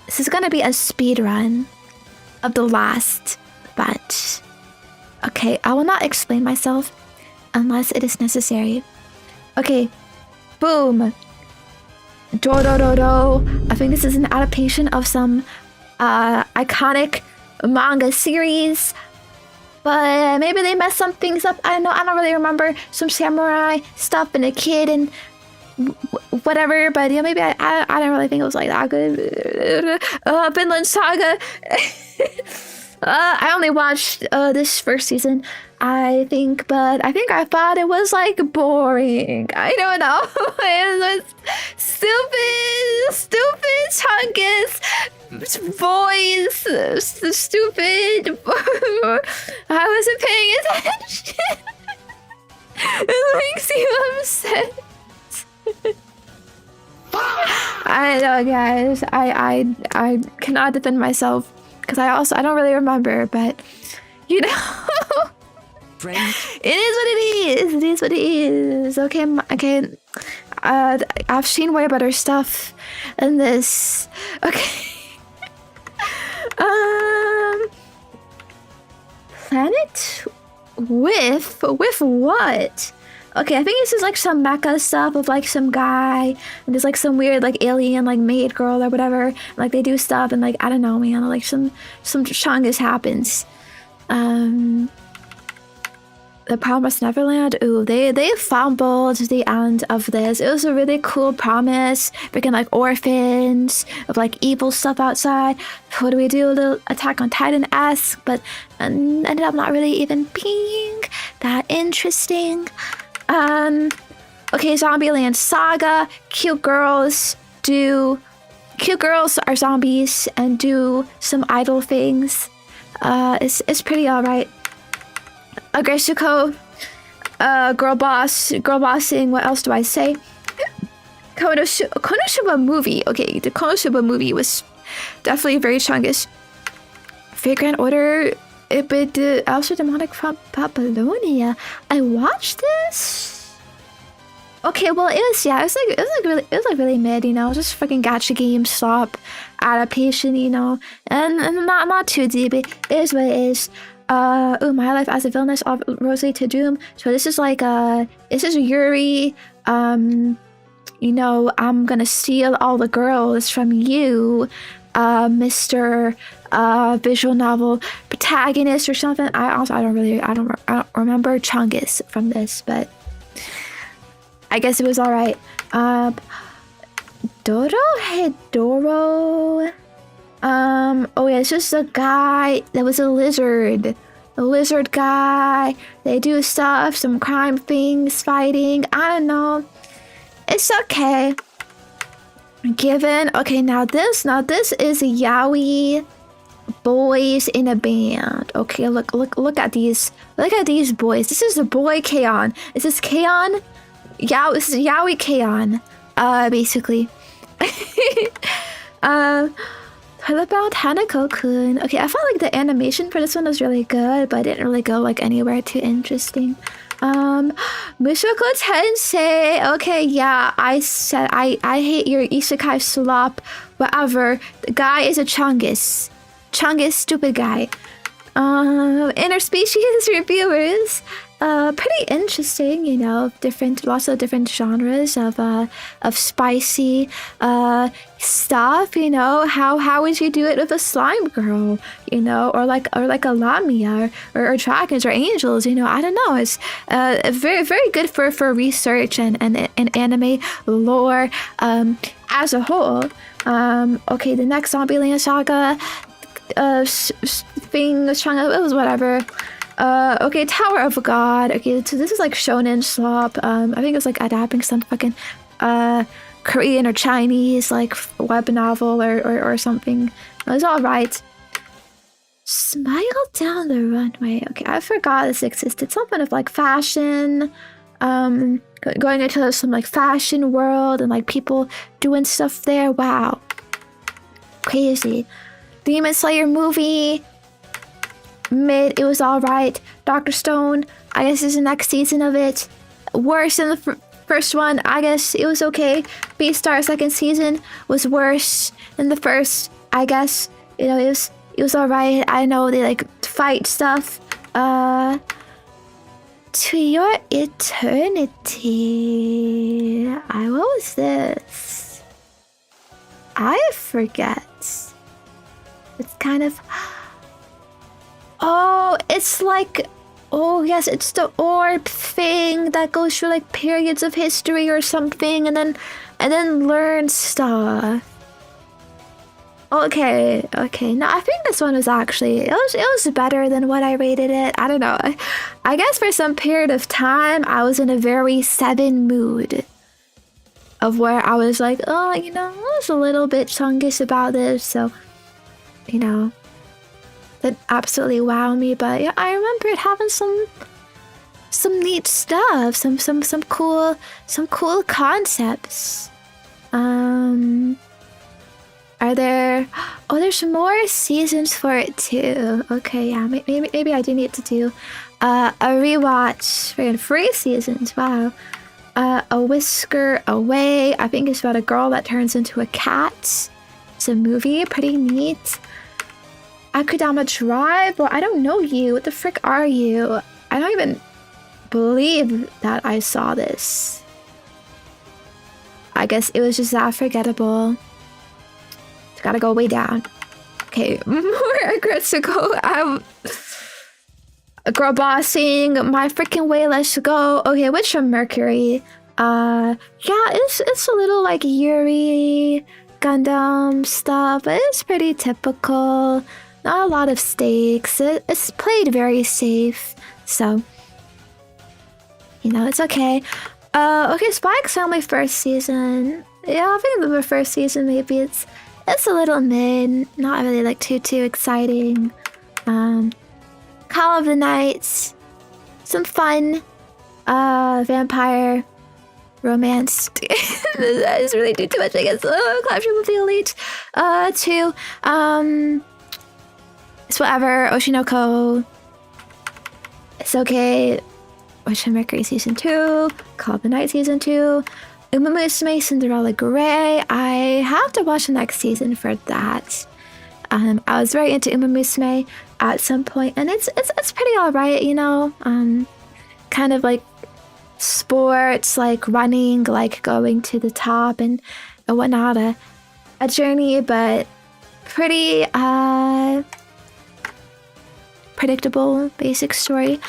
this is gonna be a speed run of the last bunch. Okay, I will not explain myself unless it is necessary. Okay, boom. Do do do do. I think this is an adaptation of some iconic manga series, but maybe they messed some things up. I don't know. I don't really remember some samurai stuff and a kid and whatever. But yeah, maybe I don't really think it was like that good. Vinland Saga. I only watched this first season, I think, but I think I thought it was like boring. I don't know. It was stupid chungus voice, stupid. I wasn't paying attention. It makes you upset. I know, guys. I cannot defend myself. Because I don't really remember, but you know, Friends? It is what it is. It is what it is. Okay, okay. I've seen way better stuff than this. Okay. Planet with what? Okay, I think this is like some mecha stuff of like some guy and there's like some weird like alien like maid girl or whatever. And, like they do stuff and like I don't know, man, like some chungus happens. The Promised Neverland. Ooh, they fumbled the end of this. It was a really cool promise. Freaking like orphans of like evil stuff outside. What do we do? A little Attack on Titan-esque, but ended up not really even being that interesting. Okay, Zombieland Saga. Cute girls are zombies and do some idle things. It's pretty alright. Agretsuko, girl bossing. What else do I say? Konosuba movie. Okay, the Konosuba movie was definitely very chungus. Vagrant Order. But also Demonic from Babylonia. I watched this. Okay, well it was really mid, you know, just fucking gacha game stop adaptation, you know, and not too deep. It is what it is. Oh, My Life as a Villainess of Rosalie to Doom. So this is like this is Yuri. You know, I'm gonna steal all the girls from you, Mr. Visual novel protagonist or something. I don't remember Chungus from this, but I guess it was all right. Doro. Oh yeah, it's just a guy that was a lizard guy. They do stuff, some crime things, fighting. I don't know. It's okay. Given. Okay, now this is yaoi boys in a band. Okay, look at these. Look at these boys. This is the boy K-On. Is this K-On? Yeah, this is yaoi K-On. Basically. What about Hanako-kun? Okay, I felt like the animation for this one was really good, but it didn't really go like anywhere too interesting. Mushoku Tensei. Okay, yeah, I said I hate your isekai slop. Whatever. The guy is a Chungus. Chungus, stupid guy. Interspecies reviewers. Pretty interesting, you know, lots of different genres of spicy stuff, you know. How would you do it with a slime girl, you know, or like a Lamia or dragons or angels, you know? I don't know. It's very very good for research and anime lore as a whole. Okay, the next Zombieland Saga thing, it was whatever. Okay, Tower of God. Okay, so this is like shonen slop. I think it's like adapting some fucking Korean or Chinese like web novel or something. It was alright. Smile Down the Runway. Okay, I forgot this existed. Something of like fashion. Going into some like fashion world and like people doing stuff there. Wow. Crazy. Demon Slayer movie. Mid, it was alright. Dr. Stone, I guess is the next season of it. Worse than the first one, I guess it was okay. Beastar second season was worse than the first, I guess. You know, it was alright. I know they like fight stuff. To Your Eternity. What was this? I forget. It's kind of... Oh, it's like, oh yes, it's the orb thing that goes through like periods of history or something, and then learn stuff. Okay. No, I think this one was actually it was better than what I rated it. I don't know. I guess for some period of time I was in a very 7 mood of where I was like, oh, you know, I was a little bit chungish about this, so you know. That absolutely wow me, but yeah, I remember it having some neat stuff, some cool concepts. Are there? Oh, there's more seasons for it too. Okay, yeah, maybe I do need to do a rewatch for 3 seasons. Wow. A Whisker Away. I think it's about a girl that turns into a cat. It's a movie, pretty neat. Akudama Drive? Well, I don't know you. What the frick are you? I don't even believe that I saw this. I guess it was just that forgettable. Gotta go way down. Okay, more aggressive. Girl bossing my freaking way. Let's go. Okay, Witch from Mercury. Yeah, it's a little like Yuri Gundam stuff, but it's pretty typical. Not a lot of stakes. It's played very safe, so you know it's okay. Okay, Spy X Family first season. Yeah, I think the first season maybe it's a little mid. Not really like too exciting. Call of the Nights, some fun. Vampire romance. I just really do too much, I guess. Classroom of the Elite. 2. It's whatever. Oshinoko. It's okay. Witch and Mercury season 2. Call of the Night season 2. Umamusume Cinderella Grey. I have to watch the next season for that. I was very into Umamusume at some point, and it's pretty alright, you know. Kind of like sports, like running, like going to the top and whatnot. A journey, but pretty predictable, basic story.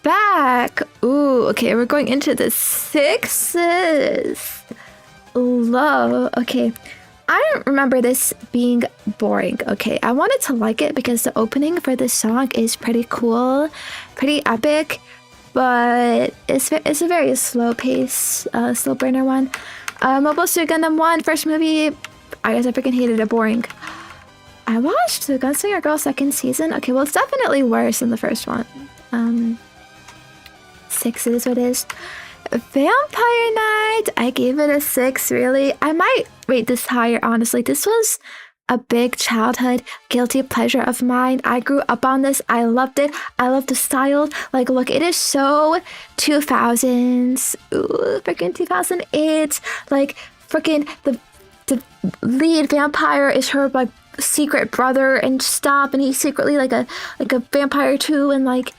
Back. Ooh, okay, we're going into the 6s. Low. Okay. I don't remember this being boring. Okay, I wanted to like it because the opening for this song is pretty cool, pretty epic, but it's a very slow pace, slow burner one. Mobile Suit Gundam 1, first movie, I guess I freaking hated it, boring. I watched the Gunslinger Girl second season. Okay, well, it's definitely worse than the first one. 6 is what it is. Vampire Night, I gave it a 6, really. I might rate this higher, honestly. This was a big childhood guilty pleasure of mine. I grew up on this. I loved it. I love the style. Like, look, it is so 2000s. Ooh, freaking 2008. Like, freaking the lead vampire is her like secret brother and stuff, and he's secretly like a vampire too, and like,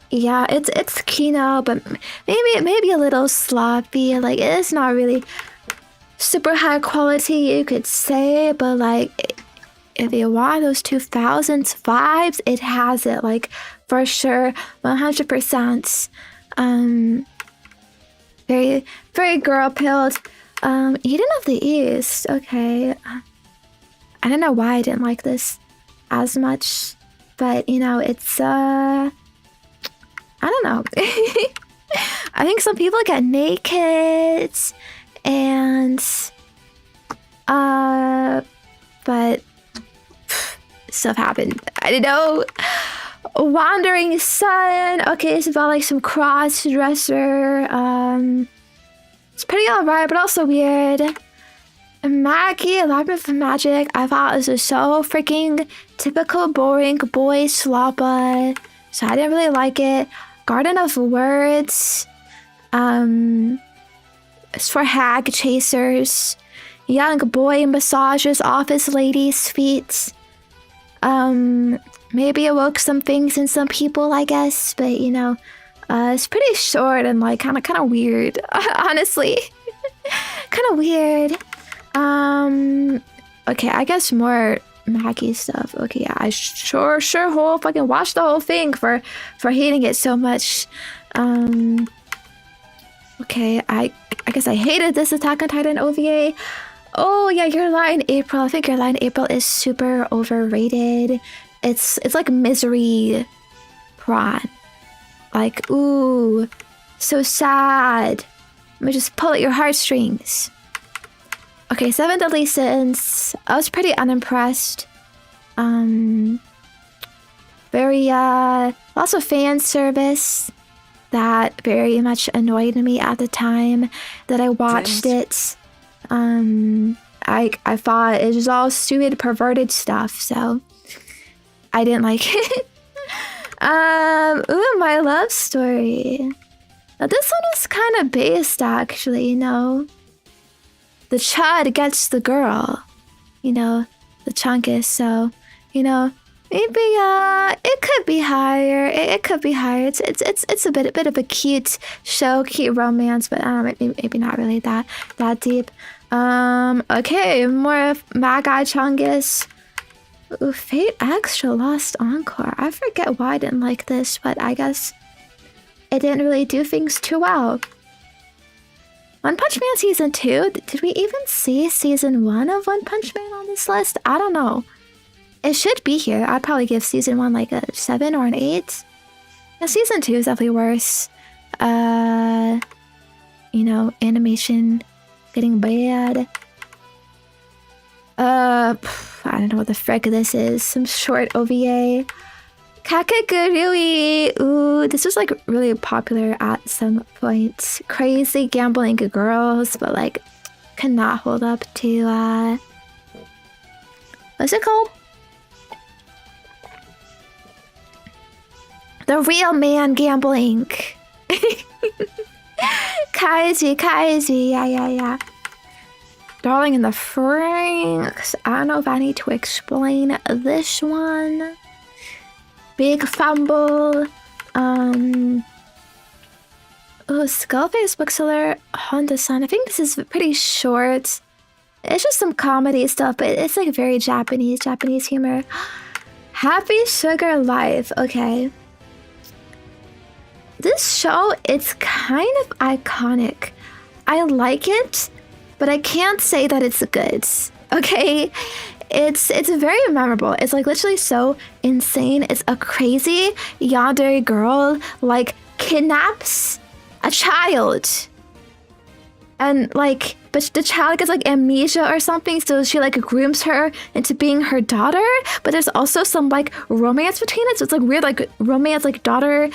yeah, it's Kino, but maybe a little sloppy. Like, it's not really super high quality, you could say, but like, if you want those 2000s vibes, it has it, like, for sure, 100%. Very, very girl-pilled. Eden of the East, okay. I don't know why I didn't like this as much, but, you know, it's, I don't know. I think some people get naked, and, but stuff happened. I don't know. Wandering Sun. Okay, it's about like some cross-dresser. It's pretty alright, but also weird. Maggie, Labyrinth of Magic. I thought this was so freaking typical boring boy sloppa, so I didn't really like it. Garden of Words. It's for hag chasers. Young boy massages office lady's feet. Maybe awoke some things in some people, I guess, but you know, it's pretty short and like kind of weird, honestly. Kind of weird. Okay, I guess more Maggie stuff. Okay, yeah, I sure whole fucking watched the whole thing for hating it so much. Okay, I guess I hated this Attack on Titan OVA. Oh yeah, Your Lie in April. I think Your Lie in April is super overrated. It's like misery prawn. Like, ooh, so sad. Let me just pull at your heartstrings. Okay, Seven Deadly Sins. I was pretty unimpressed. Very lots of fan service that very much annoyed me at the time that I watched it. I thought it was all stupid, perverted stuff, so I didn't like it. Ooh, My Love Story. Now, this one was kind of based, actually, you know. The Chud gets the girl, you know, the Chunkus, so, you know, maybe, it could be higher. It could be higher. It's a bit of a cute show, cute romance, but maybe not really that deep. Okay, more Magi Chungus. Ooh, Fate Extra Lost Encore. I forget why I didn't like this, but I guess it didn't really do things too well. One Punch Man Season 2? Did we even see Season 1 of One Punch Man on this list? I don't know. It should be here. I'd probably give Season 1 like a 7 or an 8. Yeah, Season 2 is definitely worse. You know, animation getting bad. I don't know what the frick this is. Some short OVA. Kakegurui. Ooh, this was like really popular at some point. Crazy gambling girls, but like cannot hold up to what's it called? The Real Man Gambling. Kaiji, yeah. Darling in the Franxx. I don't know if I need to explain this one. Big Fumble. Oh, Skullface Bookseller, Honda-san. I think this is pretty short. It's just some comedy stuff, but it's like very Japanese humor. Happy Sugar Life. Okay. This show, it's kind of iconic. I like it, but I can't say that it's good. Okay? It's very memorable. It's like literally so insane. It's a crazy yandere girl like kidnaps a child. And like, but the child gets like amnesia or something, so she like grooms her into being her daughter. But there's also some like romance between it, so it's like weird like romance, like daughter,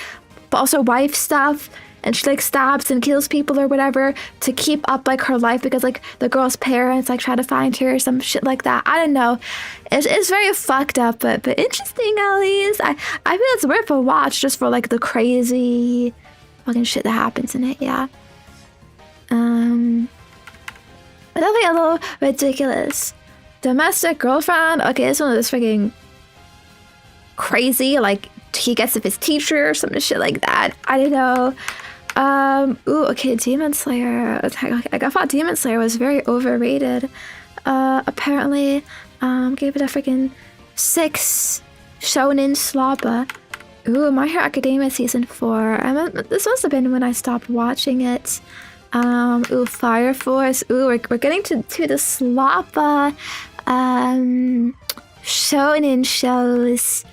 but also wife stuff. and she like stabs and kills people or whatever to keep up like her life because like the girl's parents like try to find her or some shit like that. I don't know. It's very fucked up, but interesting at least. I feel it's worth a watch just for like the crazy fucking shit that happens in it. Yeah. But definitely a little ridiculous. Domestic girlfriend. Okay, this one is freaking crazy. Like he gets with his teacher or some shit like that. I don't know. Ooh, okay, Demon Slayer. Okay, I thought Demon Slayer was very overrated. Apparently, gave it a freaking 6 shonen sloppa. Ooh, My Hero Academia season 4. This must have been when I stopped watching it. Ooh, Fire Force. Ooh, we're getting to the sloppa shonen shows.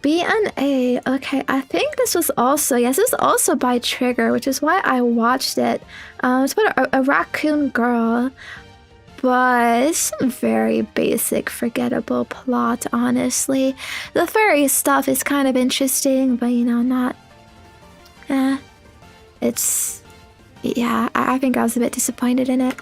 BNA. Okay, I think this was also, yes, this is also by Trigger, which is why I watched it. It's about a raccoon girl, but it's some very basic, forgettable plot, honestly. The furry stuff is kind of interesting, but you know, not... It's... Yeah, I think I was a bit disappointed in it.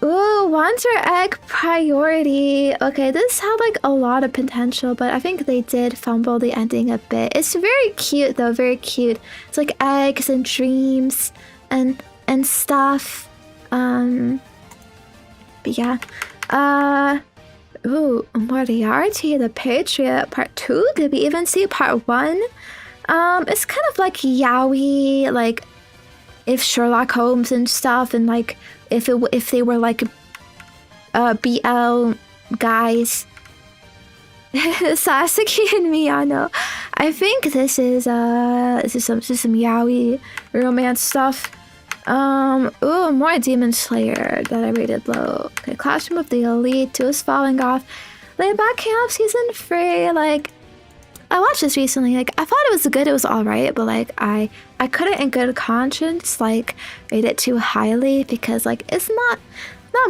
Ooh, Wonder Egg Priority. Okay, this had like a lot of potential, but I think they did fumble the ending a bit. It's very cute though, very cute. It's like eggs and dreams and stuff. But yeah. Ooh, Moriarty the Patriot Part 2. Did we even see Part 1? It's kind of like yaoi, like if Sherlock Holmes and stuff, and like if they were like BL guys. Sasuke and Miyano. I think this is some yaoi romance stuff. Ooh, more Demon Slayer that I rated low. Okay, Classroom of the Elite, 2 is falling off. Laid Back Camp season 3, like I watched this recently, like I thought it was good, it was alright, but like I couldn't in good conscience like rate it too highly because like it's not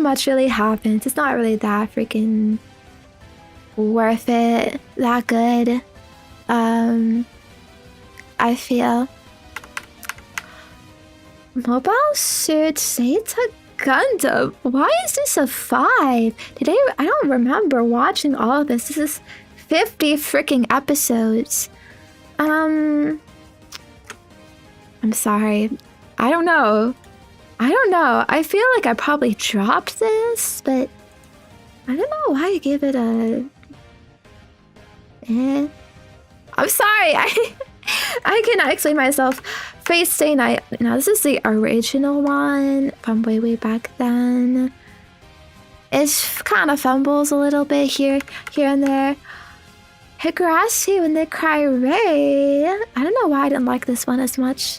much really happens. It's not really that freaking worth it, that good. I feel. Mobile Suit Zeta Gundam. Why is this a 5? I don't remember watching all of this. This is 50 freaking episodes. I'm sorry. I don't know. I feel like I probably dropped this, but I don't know why I gave it a... I'm sorry. I cannot explain myself. Fate Stay Night. Now this is the original one from way back then. It kind of fumbles a little bit here and there. Higurashi When They Cry Ray. I don't know why I didn't like this one as much.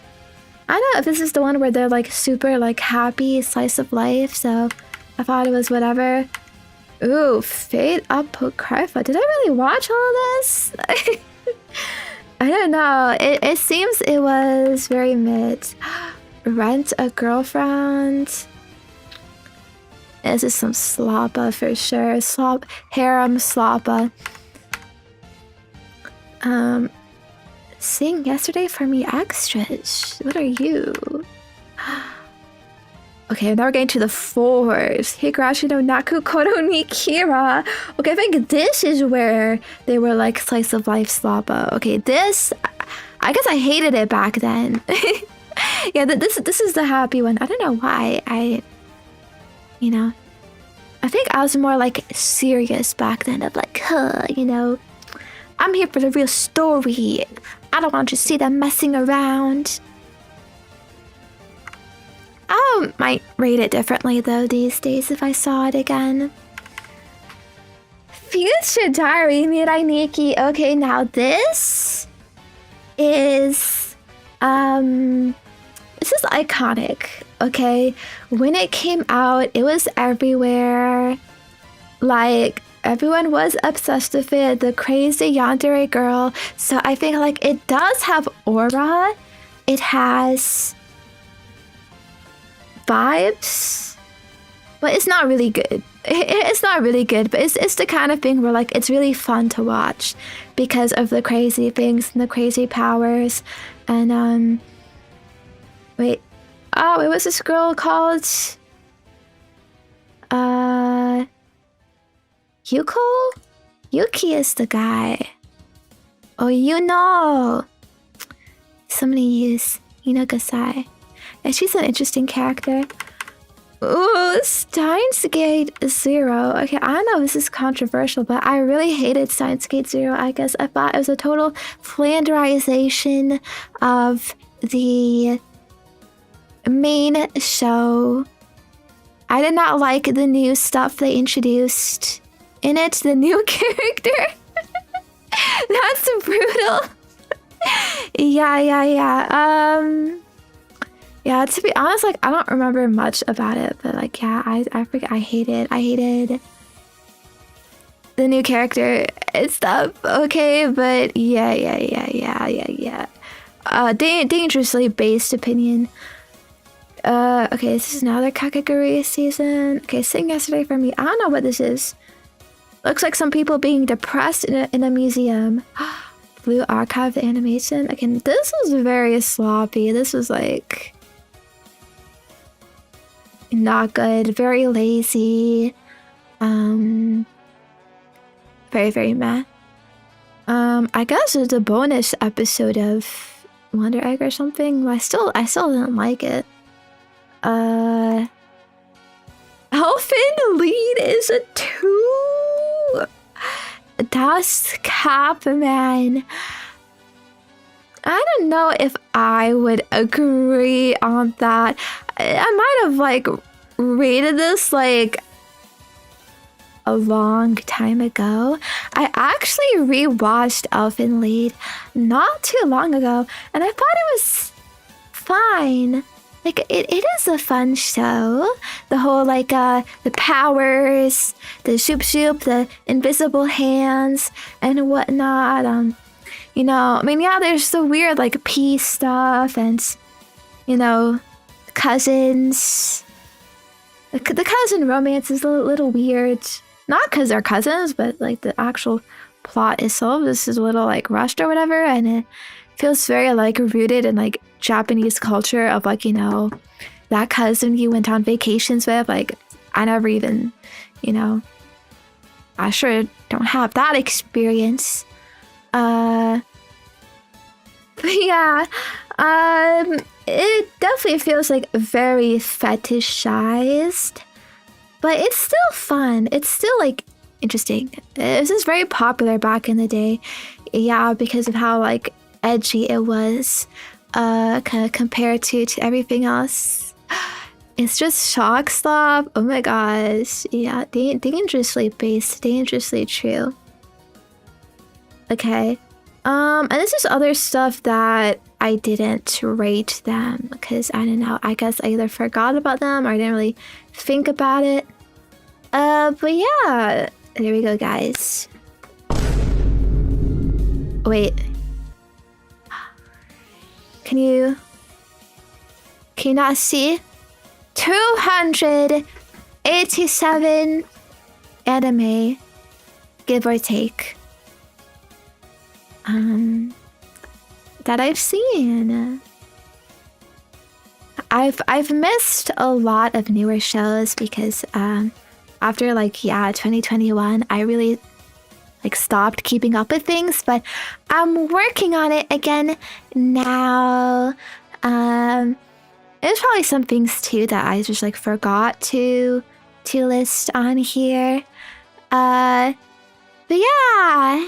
I don't know if this is the one where they're like super like happy slice of life, so I thought it was whatever. Ooh, Fate Apocrypha. Did I really watch all of this? I don't know. It seems it was very mid. Rent a Girlfriend. This is some sloppa for sure. Harem sloppa. Sing Yesterday for Me extras. What are you? Okay, now we're getting to the 4s. Higurashi no Naku Koro ni Kira. Okay, I think this is where they were like slice of life sloppa. Okay, this, I guess I hated it back then. Yeah, this is the happy one. I don't know why. I think I was more like serious back then of like, I'm here for the real story. I don't want to see them messing around. I might rate it differently though these days if I saw it again. Future Diary Mirai Nikki. Okay, now this is iconic. Okay, when it came out, it was everywhere. Like everyone was obsessed with it. The crazy yandere girl. So I think like it does have aura. It has vibes, but it's not really good. It's not really good, but it's the kind of thing where like it's really fun to watch because of the crazy things and the crazy powers. And wait, what's this girl called? Yuko? Yuki is the guy. Oh, you know. So many U's. Gasai. And she's an interesting character. Ooh, Steins Gate Zero. Okay, I don't know if this is controversial, but I really hated Steins Gate Zero, I guess. I thought it was a total flanderization of the main show. I did not like the new stuff they introduced in it, the new character. That's brutal. Yeah, to be honest, like, I don't remember much about it, but like, yeah, I forget. I hated the new character and stuff. Okay, but yeah. Dangerously based opinion. Okay, this is another Kakegurui season. Okay, sitting yesterday for me. I don't know what this is. Looks like some people being depressed in a museum. Blue archive animation. Again, this was very sloppy. This was like not good. Very lazy. Very meh. I guess it's a bonus episode of Wonder Egg or something. I still didn't like it. Elfin lead is a 2. Das Cap, man. I don't know if I would agree on that. I might have like rated this like a long time ago. I actually rewatched Elfin Lied not too long ago, and I thought it was fine. Like, it is a fun show. The whole, like, the powers, the shoop, the invisible hands, and whatnot. I mean, yeah, there's the weird, like, peace stuff, and, cousins. The cousin romance is a little weird. Not because they're cousins, but, like, the actual plot itself is a little, like, rushed or whatever, and it feels very, like, rooted in, like, Japanese culture of, like, that cousin you went on vacations with. Like, I never even, I sure don't have that experience. But yeah, it definitely feels like very fetishized, but it's still fun. It's still, like, interesting. This is very popular back in the day. Yeah, because of how, like, edgy it was. Kind of compared to everything else. It's just shock stop. Oh my gosh. Yeah, dangerously based, dangerously true. Okay. And this is other stuff that I didn't rate them because I don't know. I guess I either forgot about them or I didn't really think about it. But yeah, there we go, guys. Wait. Can you not see? 287 anime, give or take. That I've seen. I've missed a lot of newer shows because after 2021, I really stopped keeping up with things, but I'm working on it again now. There's probably some things too that I just forgot to list on here. But yeah,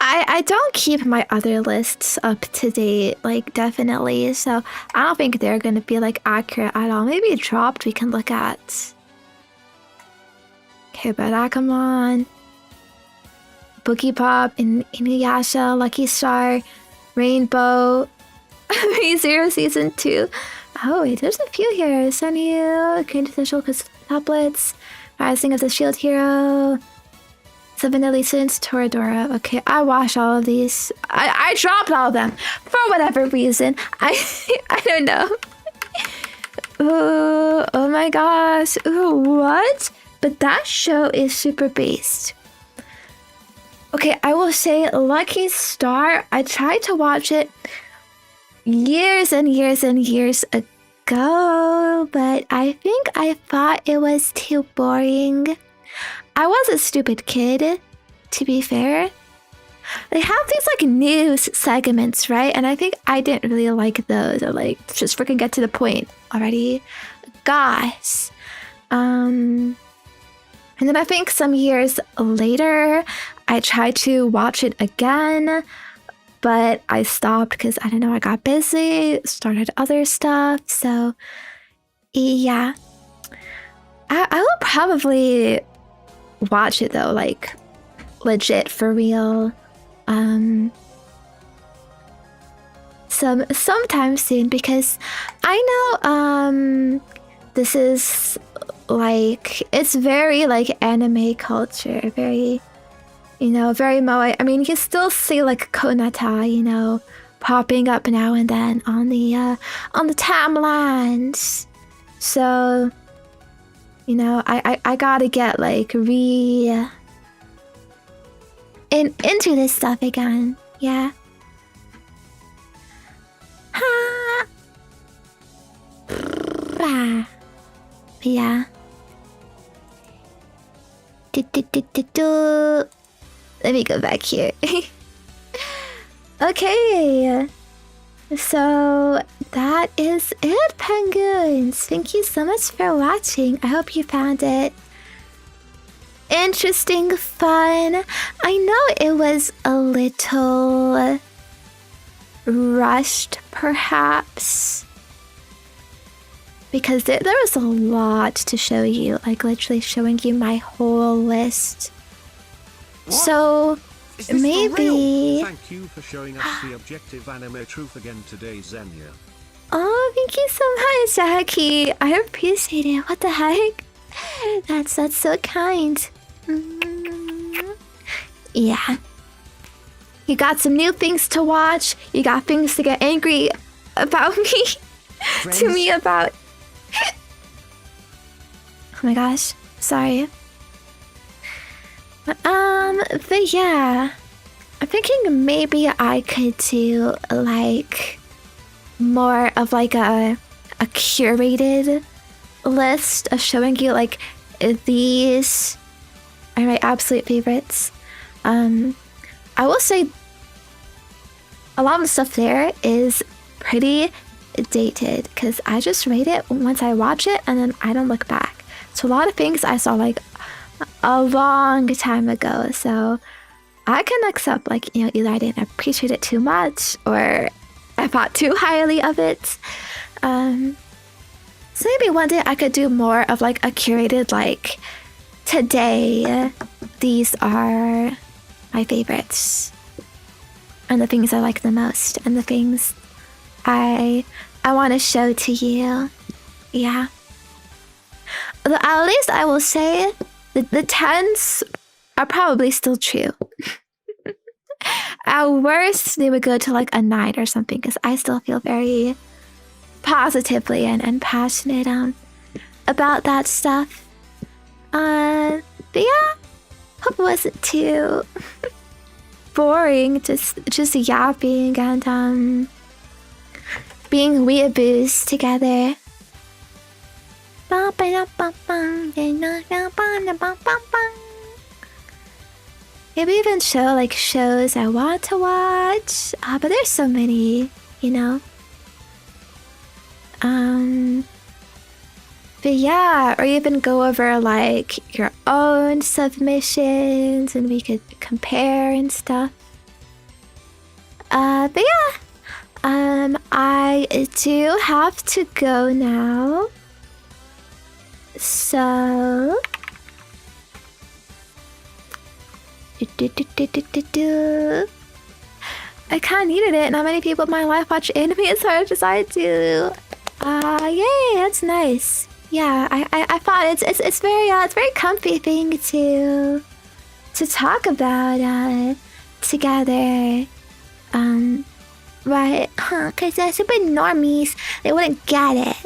I don't keep my other lists up to date, definitely. So I don't think they're gonna be accurate at all. Maybe it dropped. We can look at. Okay, Barakamon, Boogie Pop, Inuyasha, Lucky Star, Rainbow, ReZero Season 2. Oh wait, there's a few here. Senyu, Quintessential Couplets, Rising of the Shield Hero, Seven Deadly Sins, Toradora. Okay, I watched all of these. I dropped all of them for whatever reason. I don't know. Ooh, oh my gosh. Ooh, what? But that show is super based. Okay, I will say Lucky Star. I tried to watch it years and years and years ago, but I think I thought it was too boring. I was a stupid kid, to be fair. They have these like news segments, right? And I think I didn't really like those. They're like, just freaking get to the point already. Gosh. And then I think some years later, I tried to watch it again, but I stopped because I don't know, I got busy, started other stuff. So yeah, I will probably watch it though, like legit for real. Sometime soon, because I know this is like, it's very like anime culture, very, you know, very moe. I mean, you still see like Konata, you know, popping up now and then on the timelines. So, you know, I gotta get like into this stuff again. Yeah. Yeah. Let me go back here. Okay. So that is it, penguins. Thank you so much for watching. I hope you found it interesting, fun. I know it was a little rushed, perhaps, because there was a lot to show you, like literally showing you my whole list. What? So Is this maybe. for real? Thank you for showing us the objective anime truth again today, Zenya. Oh, thank you so much, Jackie. I appreciate it. What the heck? That's so kind. Yeah. You got some new things to watch. You got things to get angry about me. To me about. Oh my gosh. Sorry. But yeah. I'm thinking maybe I could do like more of like a curated list of showing you like these are my absolute favorites. I will say a lot of the stuff there is pretty dated because I just rate it once I watch it and then I don't look back. So a lot of things I saw like a long time ago. So I can accept like, you know, either I didn't appreciate it too much or I thought too highly of it. So maybe one day I could do more of like a curated like today these are my favorites and the things I like the most and the things I want to show to you. Yeah. At least I will say the 10s are probably still true. At worst, they would go to like a 9 or something because I still feel very positively and passionate about that stuff. But yeah, hope it wasn't too boring. Just yapping and being weaboos together. Maybe even show like shows I want to watch. But there's so many, you know. But yeah, or even go over like your own submissions and we could compare and stuff. But yeah, I do have to go now. So I kind of needed it. Not many people in my life watch anime, so I decided to. Yay, that's nice. Yeah, I thought it's very comfy thing to talk about together. Right? Cause they're super normies. They wouldn't get it.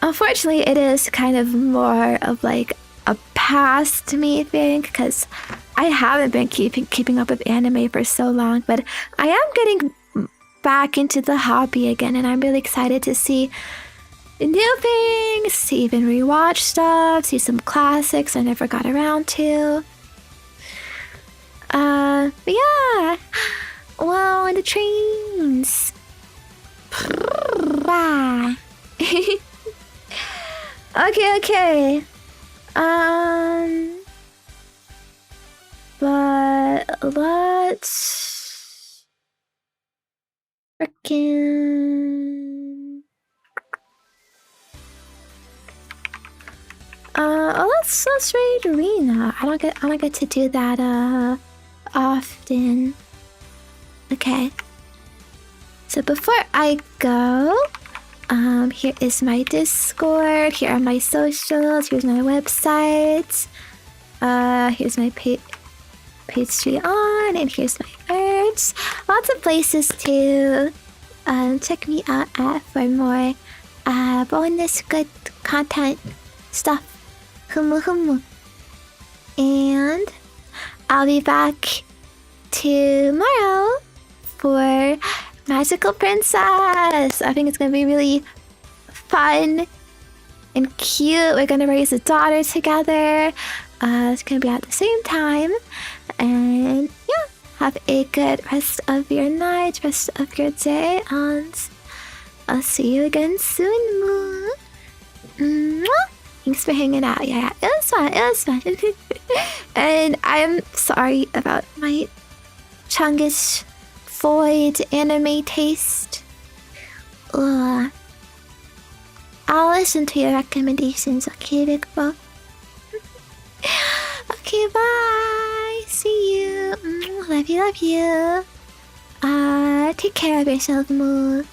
Unfortunately, it is kind of more of like a past me thing because I haven't been keeping up with anime for so long, but I am getting back into the hobby again, and I'm really excited to see new things, to even rewatch stuff, see some classics I never got around to. But yeah. Wow, and the trains. Okay. But let's frickin' let's raid arena. I don't get to do that often. Okay. So before I go, here is my Discord, here are my socials, here's my website, here's my Patreon, and here's my merch. Lots of places to check me out at for more bonus good content stuff. Humu. And I'll be back tomorrow for Magical Princess. I think it's gonna be really fun and cute. We're gonna raise a daughter together. It's gonna be at the same time. And yeah, have a good rest of your night, rest of your day, and I'll see you again soon. Mwah! Thanks for hanging out. Yeah, it was fun. And I'm sorry about my chungish void anime taste. I'll listen to your recommendations, okay, Big Bro? Okay, bye. See you. Love you. Take care of yourself, Moo.